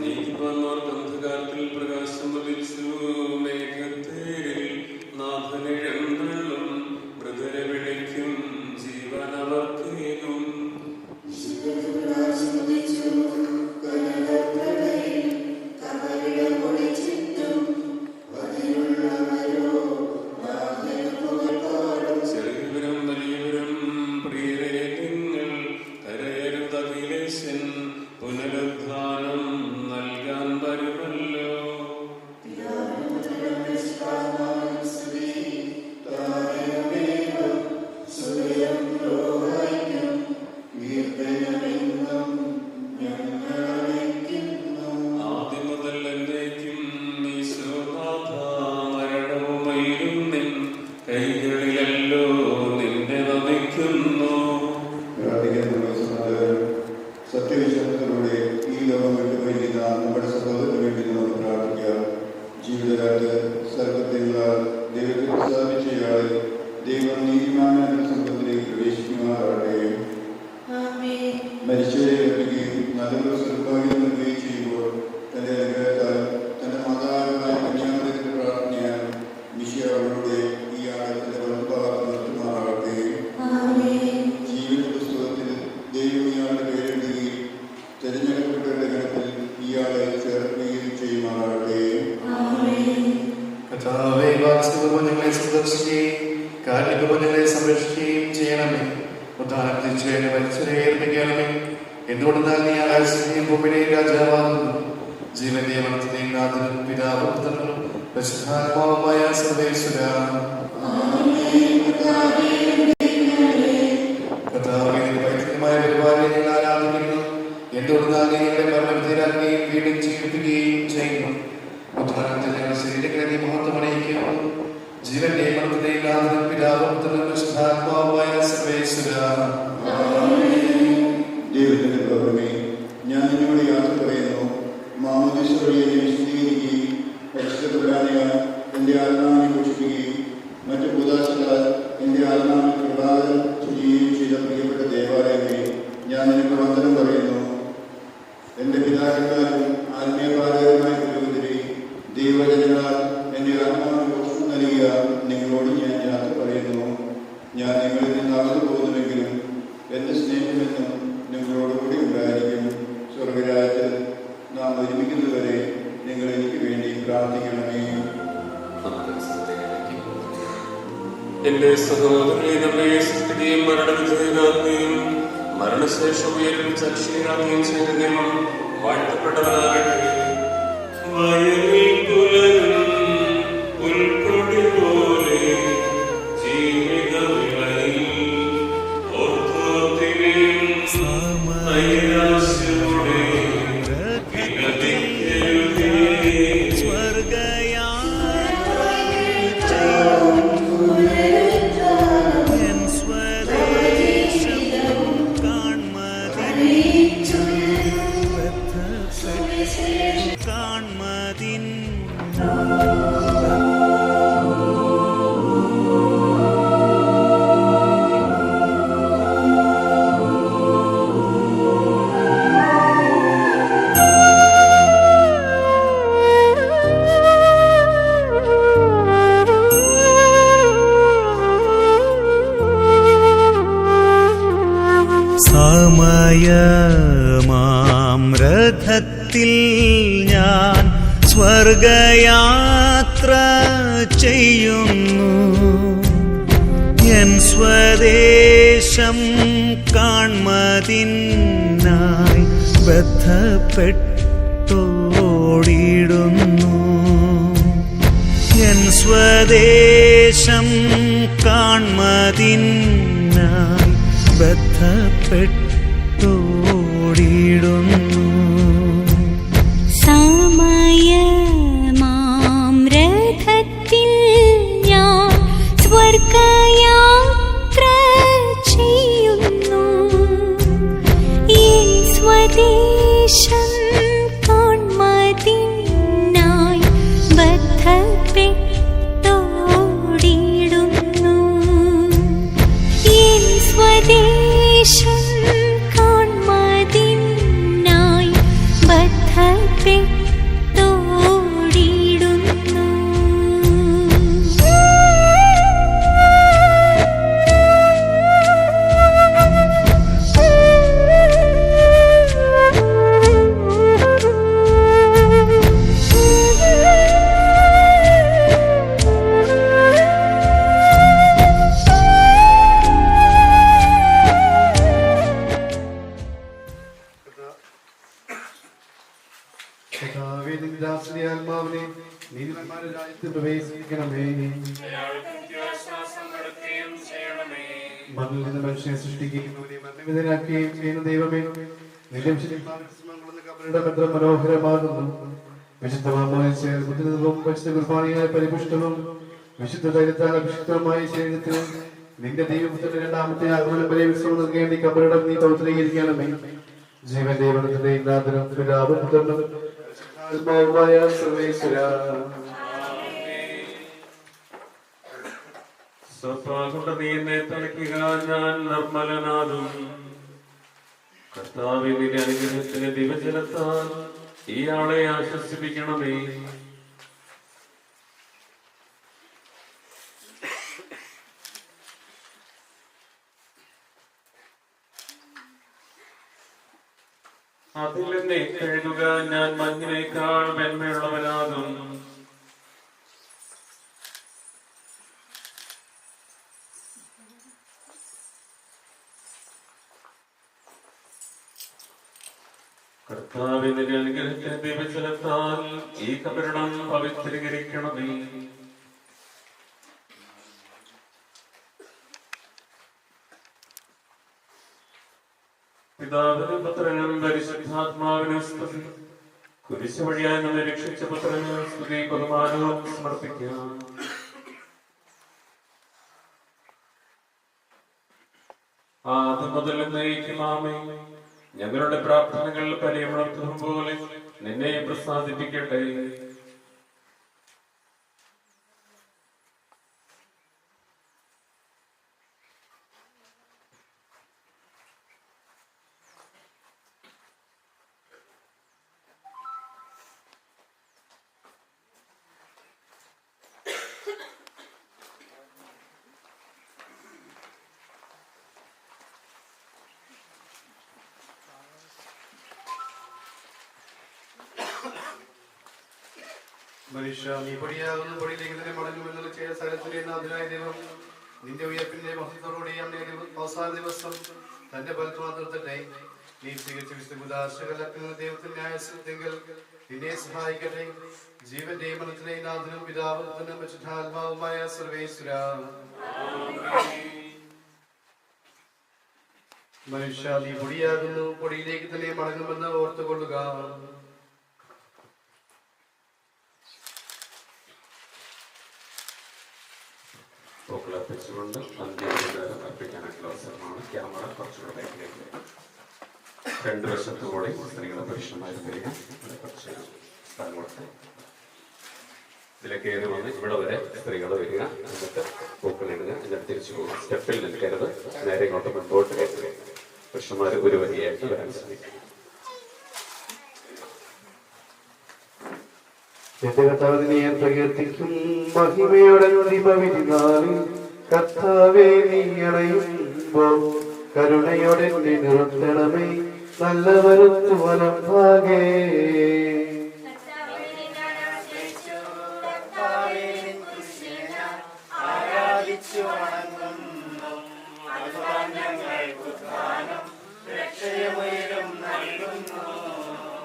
നീതിമാന്മാർ ബന്ധകാലത്തിൽ പ്രകാശം പതിച്ചു. മേഘത്തേരിൽ നാഥനെഴുന്നള്ളും, മൃതരെ വിളിക്കും, ജീവനവർക്കേകും. ചെറിയവരും വലിയവരും പ്രിയരെ നിങ്ങൾ കരയരുതഖിലേശൻ, പുനരുദ്ധാനം നൽകാൻ വരുമല്ലോ. ആദ്യം മുതൽ എന്നേക്കും ഈശോനാഥ, മരണവുമയിലും നിൻ കൈകളിലല്ലോ നിന്നെ നമിക്കുന്നു. സത്യവിശ്വാസത്തിലൂടെ ഈ ലോകം വിട്ടുപോയിരിക്കുന്ന നമ്മുടെ സഹോദരന് വേണ്ടി നമുക്ക് പ്രാർത്ഥിക്കാം. ജീവിതകാലത്ത് സർവത്തിലുള്ള ദൈവത്തെ സ്ഥാപിച്ചയാളെ ദൈവം നീതിമാനായ സംഘത്തിലേക്ക് പ്രവേശിക്കുമാറാകട്ടെ. മരിച്ചവരെ വെക്കുകയും നല്ലൊരു സർഭാഗ്യം നൽകുകയും ചെയ്യുമ്പോൾ തന്റെ അനുഗ്രഹത്താൽ തന്റെ മാതാവിനായ കന്യാമറിയത്തിന്റെ പ്രാർത്ഥനയാൽ മിശിഹ അവരുടെ ഈ ആഴത്തിന്റെ വലതുഭാഗത്ത് നിർത്തുമാറാകട്ടെ. ജീവന്റെ പുസ്തകത്തിൽ ദൈവം ഇയാളുടെ പേരെഴുതുകയും തെരഞ്ഞെടുക്കപ്പെട്ടവരുടെ ഗണത്തിൽ ഇയാളെ ചേർക്കുകയും ചെയ്യുമാറാകട്ടെ. കർത്താവേ, വാത്സല്യങ്ങളെ സന്ദർശിക്കുകയും കാരുണ്യങ്ങളെ സംരക്ഷിക്കുകയും ചെയ്യണമേ. ഉദ്ധാനം തിരിച്ചുവേണ്ടി മരിച്ചവരെ ഏൽപ്പിക്കണമേ. എന്തുകൊണ്ടെന്നാൽ നീ ആകാശത്തിന്റെയും ഭൂമിയുടെയും രാജാവാകുന്നു. ജീവന്റെയും മരണത്തിന്റെയും നാഥനും പിതാവും പുത്രനും പരിശുദ്ധാത്മാവുമായ സർവേശ്വരാ. കർത്താവേ, നിന്റെ പൈതൃകമായ പരിപാലനം ഞങ്ങൾ ആരാധിക്കുന്നു. എന്തുകൊണ്ടെന്നാൽ നീ ഞങ്ങളെ മരണവിധേയരാക്കുകയും വീണ്ടും ജീവിപ്പിക്കുകയും ചെയ്യുന്നു. ഉദ്ധാനത്തിൽ ഞങ്ങൾ ശരീരങ്ങളെ മഹത്വം അണിയിക്കുന്നു. ജീവന്റെ മരണത്തിന്റെയും നാഥനും പിതാവും പുത്രനും പരിശുദ്ധാത്മാവുമായ സർവേശ്വരാ. ദൈവത്തിന്റെ പൗർണമി, ഞാൻ നിന്നോട് യാത്ര പറയുന്നു. മാമോദീസ വഴി എന്നെ വിശദീകരിക്കുകയും പരിശുദ്ധ കുർബാനയാൽ എൻ്റെ ആത്മാവിനെ പോഷിപ്പിക്കുകയും മറ്റു കൂദാശകളാൽ എൻ്റെ ആത്മാവിനെ പ്രഭാകരം ചെയ്യുകയും ചെയ്ത പ്രിയപ്പെട്ട ദേവാലയമേ, ഞാൻ നിനക്ക് വന്ദനം പറയുന്നു. എൻ്റെ പിതാക്കന്മാരും ആത്മീയപാലകരുമായ പുരോഹിതരെ, ദൈവജനങ്ങളാൽ എൻ്റെ ആത്മാവിന് പോഷണം നൽകിയ നിങ്ങളോട് ഞാൻ യാത്ര പറയുന്നു. ഞാൻ നിങ്ങളിൽ നിന്ന് അകന്നു പോകുന്നുവെങ്കിലും എൻ്റെ സ്നേഹമെന്നും നിങ്ങളോടുകൂടി ഉണ്ടായിരിക്കും. സ്വർഗരാജ്യത്തിൽ നാം ഒരുമിക്കുന്നതുവരെ നിങ്ങൾ എനിക്ക് വേണ്ടി പ്രാർത്ഥിക്കണമേ. എന്റെ സഹോദരനെ നമ്മെ സൃഷ്ടിക്കുകയും മരണവിധേയരാക്കുകയും മരണശേഷം ഉയർപ്പിച്ച് അക്ഷീണാക്കുകയും ചെയ്ത ദൈവം വാഴ്ത്തപ്പെട്ടവനാകട്ടെ. വയലിൽ പുലരും പുൽക്കൊടി പോലെ ജീവിത വിളയിൽ ഓർത്തോത്തിനെയും നൈരാശ്യത്തോടെ വിലപിക്കരുതേ. സമയമാം രഥത്തിൽ ഞാൻ സ്വർഗയാത്ര ചെയ്യുന്നു. എൻ സ്വദേശം കാൺമതിനായി ബദ്ധപ്പെട്ടോടിടുന്നു. എൻ സ്വദേശം കാൺമതിനായി ബദ്ധപ്പെട്ടോടിടുന്നു. സമയമാം രഥത്തിൽ ഞാൻ സ്വർഗയാത്ര ചെയ്യുന്നു. എൻ സ്വദേശം കാൺമതിനായി ബദ്ധപ്പെട്ടോടിടുന്നു. എൻ സ്വദേശം കാൺമതിനായി ബദ്ധപ്പെട്ടോടിടുന്നു. ആത്മാവിനെ നീതിമാന്മാരുടെ രാജ്യത്ത് പ്രവേശിക്കണമേ. മണ്ണിൽ നിന്ന് മനുഷ്യനെ സൃഷ്ടിക്കുകയും മരണവിധേയനാക്കുകയും ചെയ്യുന്ന ദൈവമേ, നിന്റെ വിശുദ്ധ എത്ര മനോഹരമാകുന്നു. വിശുദ്ധമായ ബുദ്ധിനിർവും പരിശുദ്ധ കുർബാനയായ പരിപുഷ്ടവും വിശുദ്ധ ധൈര്യത്താൽ അഭിഷിക്തമായ ശരീരത്തിന് നിന്റെ ദൈവത്തിന്റെ രണ്ടാമത്തെ ആഗമനം വരെ വിശ്രമം നൽകേണ്ടി കബറിടം നീ പൗത്രീകരിക്കണമേ. ജീവന്റെ ദൈവത്തിന്റെ നാഥനും പിതാവും പുത്രനും ആത്മാവുമായ സർവേശ്വരാ. സ്വപ്പാകൊണ്ട് നീ എന്നെ തളിക്കുക, ഞാൻ നിർമ്മലനാകും. കർത്താവേ, നിന്റെ അനുഗ്രഹത്തിന് ദിവജലത്താൽ ഇയാളെ ആശ്വസിപ്പിക്കണമേ. അതിൽ എന്നെ കഴുകുക, ഞാൻ മഞ്ഞിനേക്കാൾ മെന്മയുള്ളവനാകും. കർത്താവിന്റെ അനുഗ്രഹത്തെ ദിവജലത്താൽ ഈ കപരണം പവിത്രീകരിക്കണമേ. പിതാവിനും പുത്രനും പരിശുദ്ധാത്മാവിനും സ്തുതി. കുരിശ് വഴിയായി നമ്മെ രക്ഷിച്ച പുത്രന് സ്തുതി ബഹുമാനവും സമർപ്പിക്കാം. ആദ്യം മുതൽ നയിക്കുമാമേ. ഞങ്ങളുടെ പ്രാർത്ഥനകൾ പരിമളത്വം പോലെ നിന്നെ പ്രസാദിപ്പിക്കട്ടെ. മനുഷ്യ, നീ പൊടിയാകുന്ന പൊടിയിലേക്ക് തന്നെ മടങ്ങുമെന്നുള്ള ചെയ്ത സ്ഥലത്തിലെ നാഥനായ ദൈവം നിന്റെ ഉയർപ്പിന്റെ മഹത്വത്തോടുകൂടി അവസാന ദിവസം തന്റെ ഫലത്തോടെ നിർത്തട്ടെ. നീ സ്വീകരിച്ച വിശുദ്ധ ദൈവത്തിന്റെ ന്യായത്തിൽ നിന്നെ സഹായിക്കട്ടെ. ജീവന്റെയും മരണത്തിന്റെയും നാഥനും പിതാവും പുത്രനും പരിശുദ്ധാത്മാവുമായ സർവേശ്വര. മനുഷ്യ, നീ പൊടിയാകുന്നു പൊടിയിലേക്ക് തന്നെ മടങ്ങുമെന്ന് ഓർത്തുകൊള്ളുക. പൂക്കളർപ്പിച്ചുകൊണ്ട് അന്ത്യോപചാരം അർപ്പിക്കാനായിട്ടുള്ള അവസരമാണ്. ക്യാമറ കുറച്ചുകൂടെ ബാക്കിലേക്ക് രണ്ട് വശത്തുകൂടെ സ്ത്രീകളെ പുരുഷന്മാർ വരിക. കുറച്ച് സ്ഥലം കൊടുത്ത് ഇതിലേക്ക് കയറി വന്ന് ഇവിടെ വരെ സ്ത്രീകൾ വരിക. എന്നിട്ട് പൂക്കളിടുക. എന്നിട്ട് തിരിച്ചു പോകുക. സ്റ്റെപ്പിൽ നിൽക്കരുത്. നേരെ ഇങ്ങോട്ട് മുൻപോട്ട് കയറുക. പുരുഷന്മാർ ഒരു വരിയായിട്ട് വരാൻ ശ്രമിക്കുക. എന്റെ കർത്താവിനെ ഞാൻ പ്രകീർത്തിക്കും. മഹിമയുടെ ദീപവിധിനാളിൽ കർത്താവേ, നീ അണയുമ്പോൾ കരുണയോടെ നിർത്തണമേ. നല്ല വരുത്തു വലം ഭാഗേ.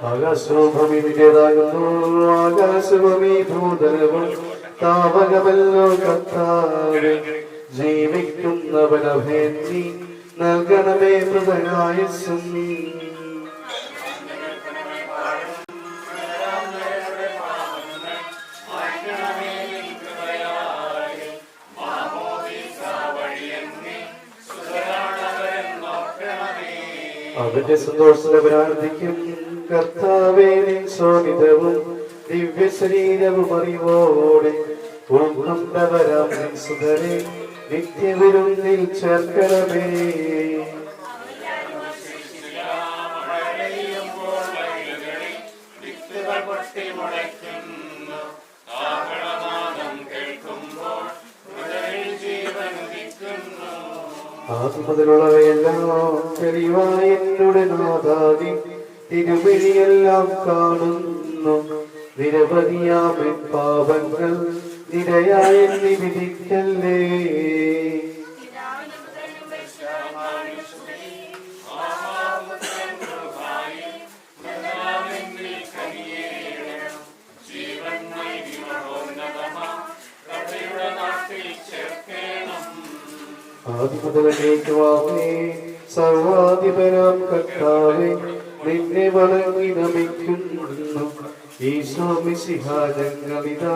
ആകാശവും ഭൂമി നിന്റേതാകുന്നു. ആകാശഭൂമി ഭൂതലവും താപകമല്ലോ കർത്താവേ. ജീവിക്കുന്നവനഭയം നീ നൽകണമേ മൃതനായുസ്സും. അവന്റെ സന്തോഷത്തെ പ്രാർത്ഥിക്കും. കർത്താവേ, നിൻ ശോണിതവും ദിവ്യ ശരീരവും അറിവോടെ ഉൾക്കൊണ്ടവരാം നിൻ സുതരെ നിത്യവിരുന്നിൽ ചേർക്കണമേ. ആത്മതിലുള്ളവയെല്ലാം തെളിവായി എന്നുടെ നാഥാതി തിരുവഴിയെല്ലാം കാണുന്നു. നിരവധിയാമൻ പാപങ്ങൾ നിരയായി വിധിക്കല്ലേ. ആദിമുതലേക്കുവാമേ സർവാധിപനാം കർത്താവേ, നിന്നെ വണങ്ങി നമിക്കുന്നു. ഈശോ മിശിഹാ, ഞങ്ങളിതാ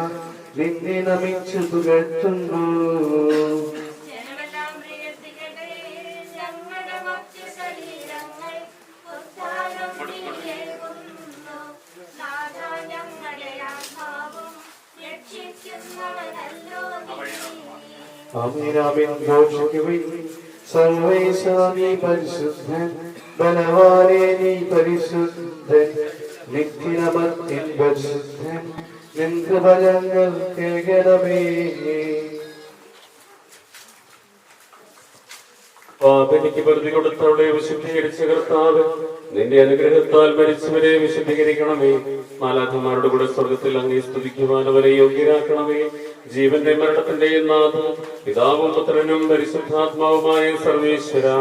നിന്നെ നമിച്ചു പുകഴ്ത്തുന്നു. ആമേൻ ആമേൻ ഘോഷിക്കുവിൻ. സർവേശ്വരാ നീ പരിശുദ്ധൻ, ബലവാനേ നീ പരിശുദ്ധൻ, നിത്യനമർത്തിൻ പരിശുദ്ധൻ, നിൻ കൃപ ഞങ്ങൾ കേൾക്കണമേ. പാപിക്ക് പ്രതിജ്ഞ കൊടുത്തവളെ വിശുദ്ധീകരിച്ച കർത്താവ്, നിന്റെ അനുഗ്രഹത്താൽ മരിച്ചവരെ വിശുദ്ധീകരിക്കണമേ. മാലാഖമാരുടെ കൂടെ സ്വർഗത്തിൽ അങ്ങേ സ്തുതിക്കുവാൻ അവരെ യോഗ്യരാക്കണമേ. ജീവന്റെ മരണത്തിന്റെയും നാഥൻ, പിതാവും പുത്രനും പരിശുദ്ധാത്മാവുമായ സർവേശ്വരാ,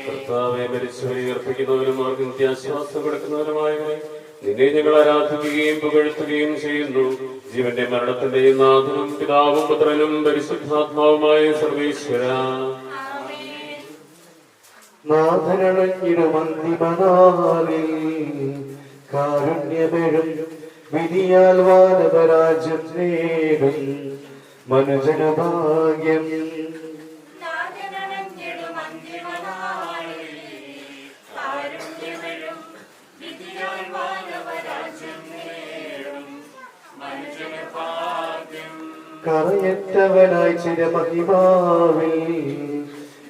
കർത്താവെ മരിച്ചവരെ ഉയർപ്പിക്കുന്നവരും അവർക്ക് നിത്യാശ്വാസം കൊടുക്കുന്നവരുമായവരെ, നിന്നെ ഞങ്ങൾ ആരാധിക്കുകയും പുകഴ്ത്തുകയും ചെയ്യുന്നു. ജീവന്റെ മരണത്തിന്റെയും നാഥനും പിതാവും പുത്രനും പരിശുദ്ധാത്മാവുമായ സർവേശ്വരാ, നാഥനണഞ്ഞിടുമന്തിമനാളിൽ കാരുണ്യമെഴും വിധിയാൽ വാനപരാജ്യം നേടും മനുജനഭാഗ്യം. കറയറ്റവനായി ചിരമഹിമാവിൽ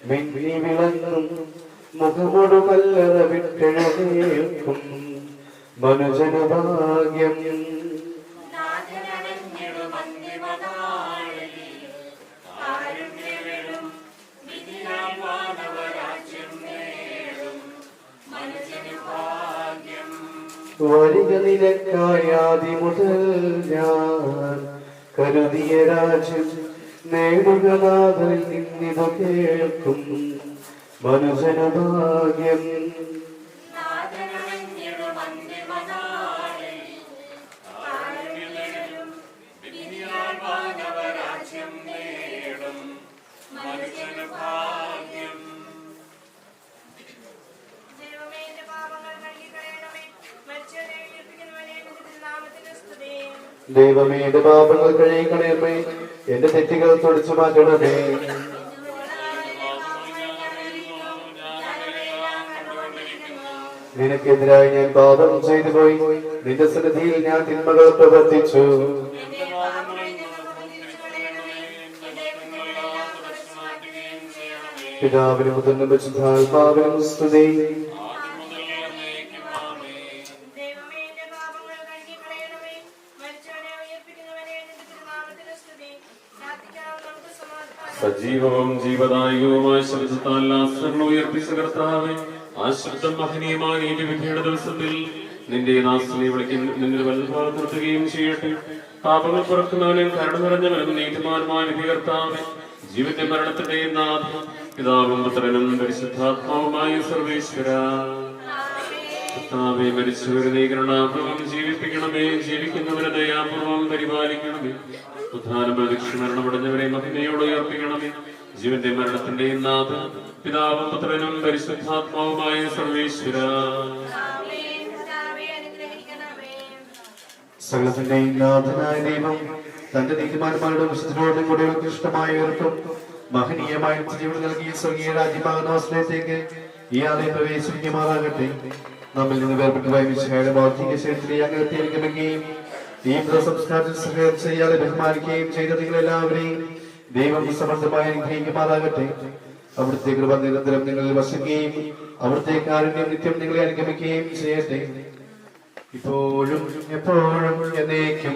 മിന്നി വിളങ്ങും മുഖമൊടു കല്ലറ വിട്ടെഴുന്നേൽക്കും മനുജനഭാഗ്യം. വരിക നിനക്കായി ആദി മുതൽ ഞാൻ കരുതിയ രാജ്യം നേടുക നാഥനിൽ നിന്നിതു കേൾക്കും മനുജനഭാഗ്യം. ദൈവമേ എന്റെ പാപങ്ങൾ കഴുകിക്കളയണമേ, എന്റെ തെറ്റുകൾ തുടച്ചു മാറ്റണമേ. നിനക്കെതിരായി ഞാൻ പാപം ചെയ്തു പോയി, നിന്റെ സന്നിധിയിൽ ഞാൻ തിന്മകൾ പ്രവർത്തിച്ചു. പിതാവിനും പുത്രനും പരിശുദ്ധാത്മാവിനും സ്തുതി. സജീവവും ജീവദായകവുമായ ശബ്ദത്താൽ ആശ്രമം ഉയർപ്പിച്ച കർത്താവേ, ആ ശബ്ദം മഹനീയമായ നീതിവിധിയുടെ ദിവസത്തിൽ നിന്റെ നാസ്തിനെ വിളിക്കുന്ന നിന്റെ വല്ലഭാഗം നിർത്തുകയും ചെയ്യട്ടെ. പാപങ്ങൾ പുറക്കുന്നവനും കരുണ നിറഞ്ഞവനും നീതിമാനുമായ വിധി കർത്താവേ, ജീവന്റെ മരണത്തിന്റെയും നാഥൻ, പിതാവും പുത്രനും പരിശുദ്ധാത്മാവുമായ സർവേശ്വരാ, കർത്താവേ മരിച്ചവരെ നീ കരുണാപൂർവം ജീവിപ്പിക്കണമേ, ജീവിക്കുന്നവരെ ദയാപൂർവം പരിപാലിക്കണമേ. ഉദ്ധാനമരണമടഞ്ഞവരെ മഹിമയോട് ഉയർപ്പിക്കണമേ. ജീവന്റെ മരണത്തിന്റെയും നാഥൻ, പിതാവും പുത്രനും പരിശുദ്ധാത്മാവുമായ സർവേശ്വരാ, സകലത്തിന്റെയും നാഥനായ ദൈവം തന്റെ നീതിമാന്മാരുടെ വിശുദ്ധരോടും കൂടെ ഉത്കൃഷ്ടമായ ഉയർത്തും മഹനീയമായ ജീവൻ നൽകിയ സ്വർഗീയ രാജ്യമാകുന്ന അവസരത്തേക്ക് ഈ ആലയം പ്രവേശിക്കുമാറാകട്ടെ. നമ്മിൽ നിന്ന് വേർപെട്ട വൈമിശയുടെ ഭൗതിക ശരീരത്തിലെ അംഗത്തെ അനുഗമിക്കുകയും ഈ സംസ്കാരത്തിൽ സഹകരണം ചെയ്യാതെ ബഹുമാനിക്കുകയും ചെയ്ത നിങ്ങളെല്ലാവരെയും ദൈവം സമർത്ഥമായി അനുഗ്രഹിക്കുമാറാകട്ടെ. അവിടുത്തെ കൃപ നിരന്തരം നിങ്ങളിൽ വസിക്കുകയും അവിടുത്തെ കാരുണ്യം നിത്യം നിങ്ങളെ അനുഗമിക്കുകയും ചെയ്യട്ടെ, ഇപ്പോഴും എപ്പോഴും എന്നേക്കും.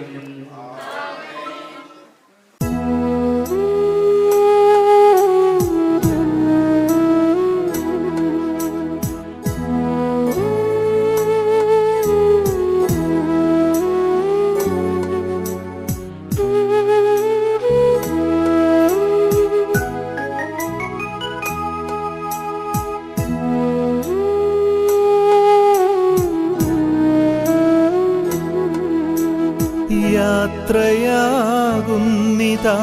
യാത്രയാകുന്നിതാ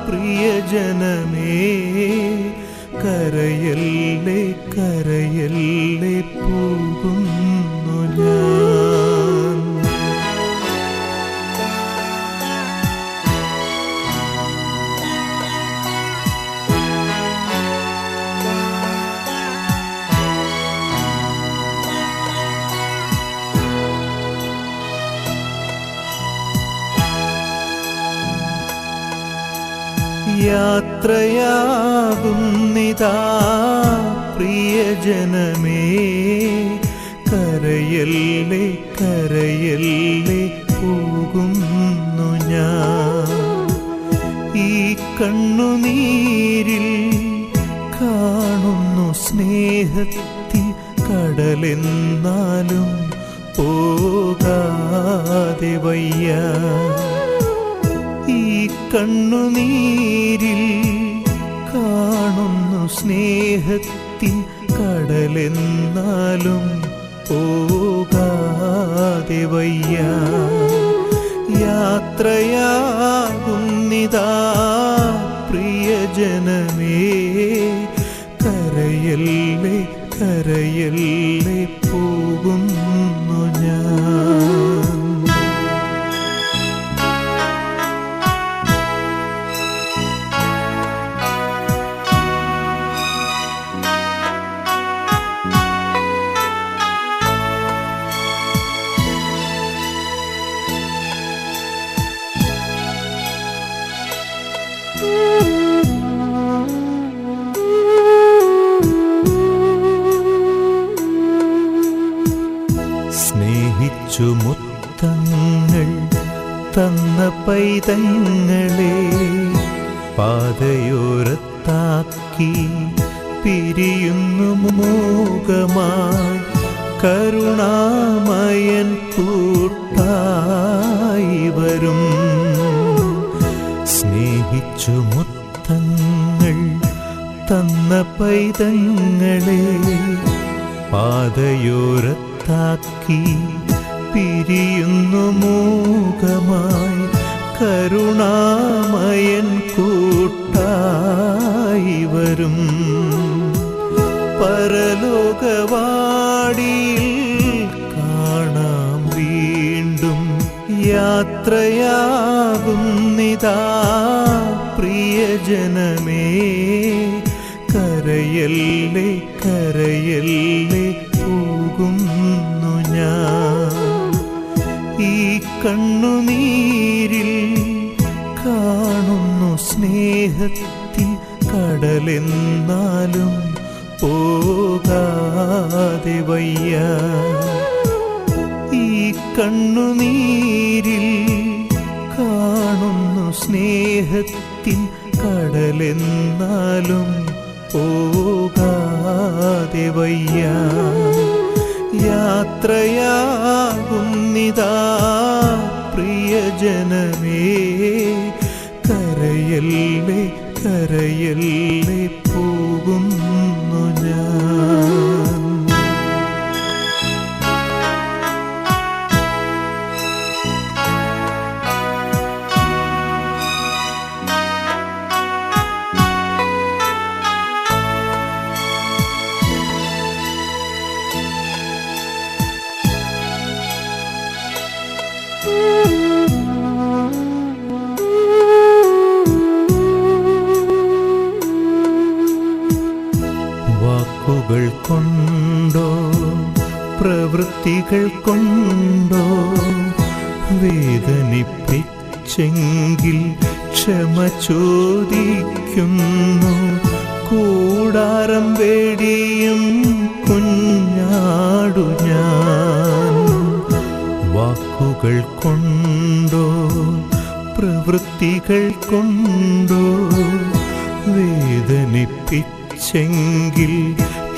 പ്രിയജനമേ, കരയല്ലേ കരയല്ലേ പോകുന്നു ഞാൻ. യാത്രയാകുന്നിതാ പ്രിയജനമേ, കരയല്ലേ കരയല്ലേ പോകുന്നു ഞാൻ. ഈ കണ്ണുനീരിൽ കാണുന്നു സ്നേഹത്തിൻ കടലെന്നാലും പോകാതെ വയ്യ. ഈ കണ്ണുനീരിൽ കാണുന്നു സ്നേഹത്തിൻ കടലെന്നാലും പോകാതെ വയ്യ. യാത്രയാകുന്നിതാ പ്രിയജനമേ, കരയല്ലേ കരയല്ലേ പോകുന്നു ഞാൻ. സ്നേഹിച്ചു മുത്തങ്ങൾ തന്ന പൈതങ്ങളെ പാതയോരത്താക്കി പിരിയുന്നു മോഹമായി കരുണാമയൻ കൂട്ടായി വരും. സ്നേഹിച്ചു മുത്തങ്ങൾ തന്ന പൈതങ്ങളെ പാതയോരത്താക്കി പിരിയുന്നു മൂകമായി കരുണാമയൻ കൂട്ടായി വരും. പരലോകവാടിയിൽ കാണാം വീണ്ടും, യാത്രയാകുന്നിതാ പ്രിയജനമേ, കരയല്ലേ കരയല്ലേ പോകുന്നു ഞാൻ. ഈ കണ്ണുനീരിൽ കാണുന്നു സ്നേഹത്തിൻ കടലെന്നാലും പോകാതെ വയ്യ. ഈ കണ്ണുനീരിൽ കാണുന്നു സ്നേഹത്തിൻ കടലെന്നാലും പോകാതെ വയ്യ. യാത്രയാകുന്നിതാ പ്രിയജനമേ, കരയല്ലേ കരയല്ലേ പോകുന്നു ഞാൻ. വാക്കുകൾ കൊണ്ടോ പ്രവൃത്തികൾ കൊണ്ടോ വേദനിപ്പിച്ചെങ്കിൽ ക്ഷമ ചോദിക്കുന്നു. കൂടാരം വേടിയും കുഞ്ഞാടു ഞാൻ. വാക്കുകൾ കൊണ്ടോ പ്രവൃത്തികൾ കൊണ്ടോ വേദനിപ്പിച്ചെങ്കിൽ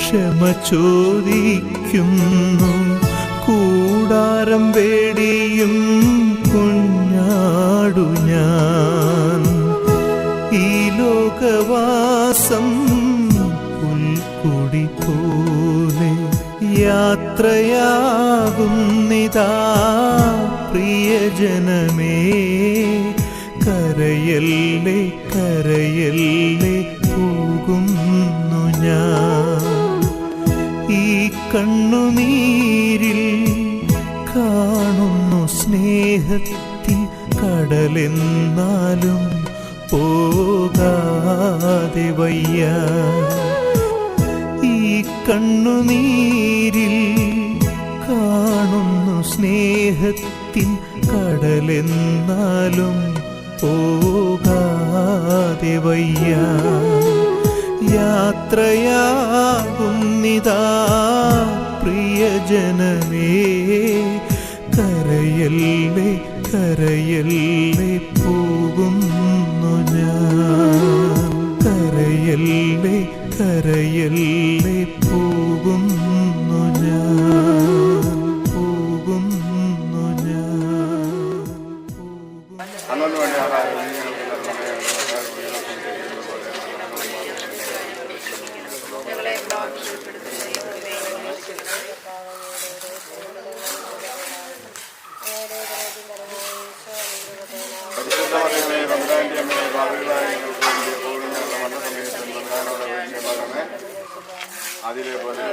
ക്ഷമ ചോദിക്കുന്നു. കൂടാരം വേടിയും കുഞ്ഞാടു ഞാൻ. ഈ ലോകവാസം പുൽക്കൊടി പോലെ യാത്രയാകുന്നിതാ പ്രിയജനമേ, കരയല്ലേ കരയല്ലേ പോകുന്നു ഞാൻ. ഈ കണ്ണുനീരിൽ കാണുന്നു സ്നേഹത്തിൻ കടലെന്നാലും പോകാതെ വയ്യ. ഈ കണ്ണുനീരിൽ കാണുന്നു സ്നേഹത്തിൻ കടലെന്നാലും പോകാതെ നിൽക്കാതെ വയ്യ. യാത്രയാകുന്നിതാ പ്രിയജനമേ, കരയല്ലേ കരയല്ലേ പോകുന്നു ഞാൻ. കരയല്ലേ കരയല്ലേ പോകുന്നു ഞാൻ. പോകുന്നു ഞാൻ. ഞങ്ങളെ അതിലെ പോലെ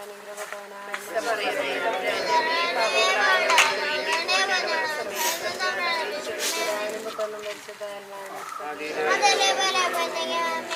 അനുഗ്രഹപ്പെട്ടവനായ അതിലെ ബലപതയാമേ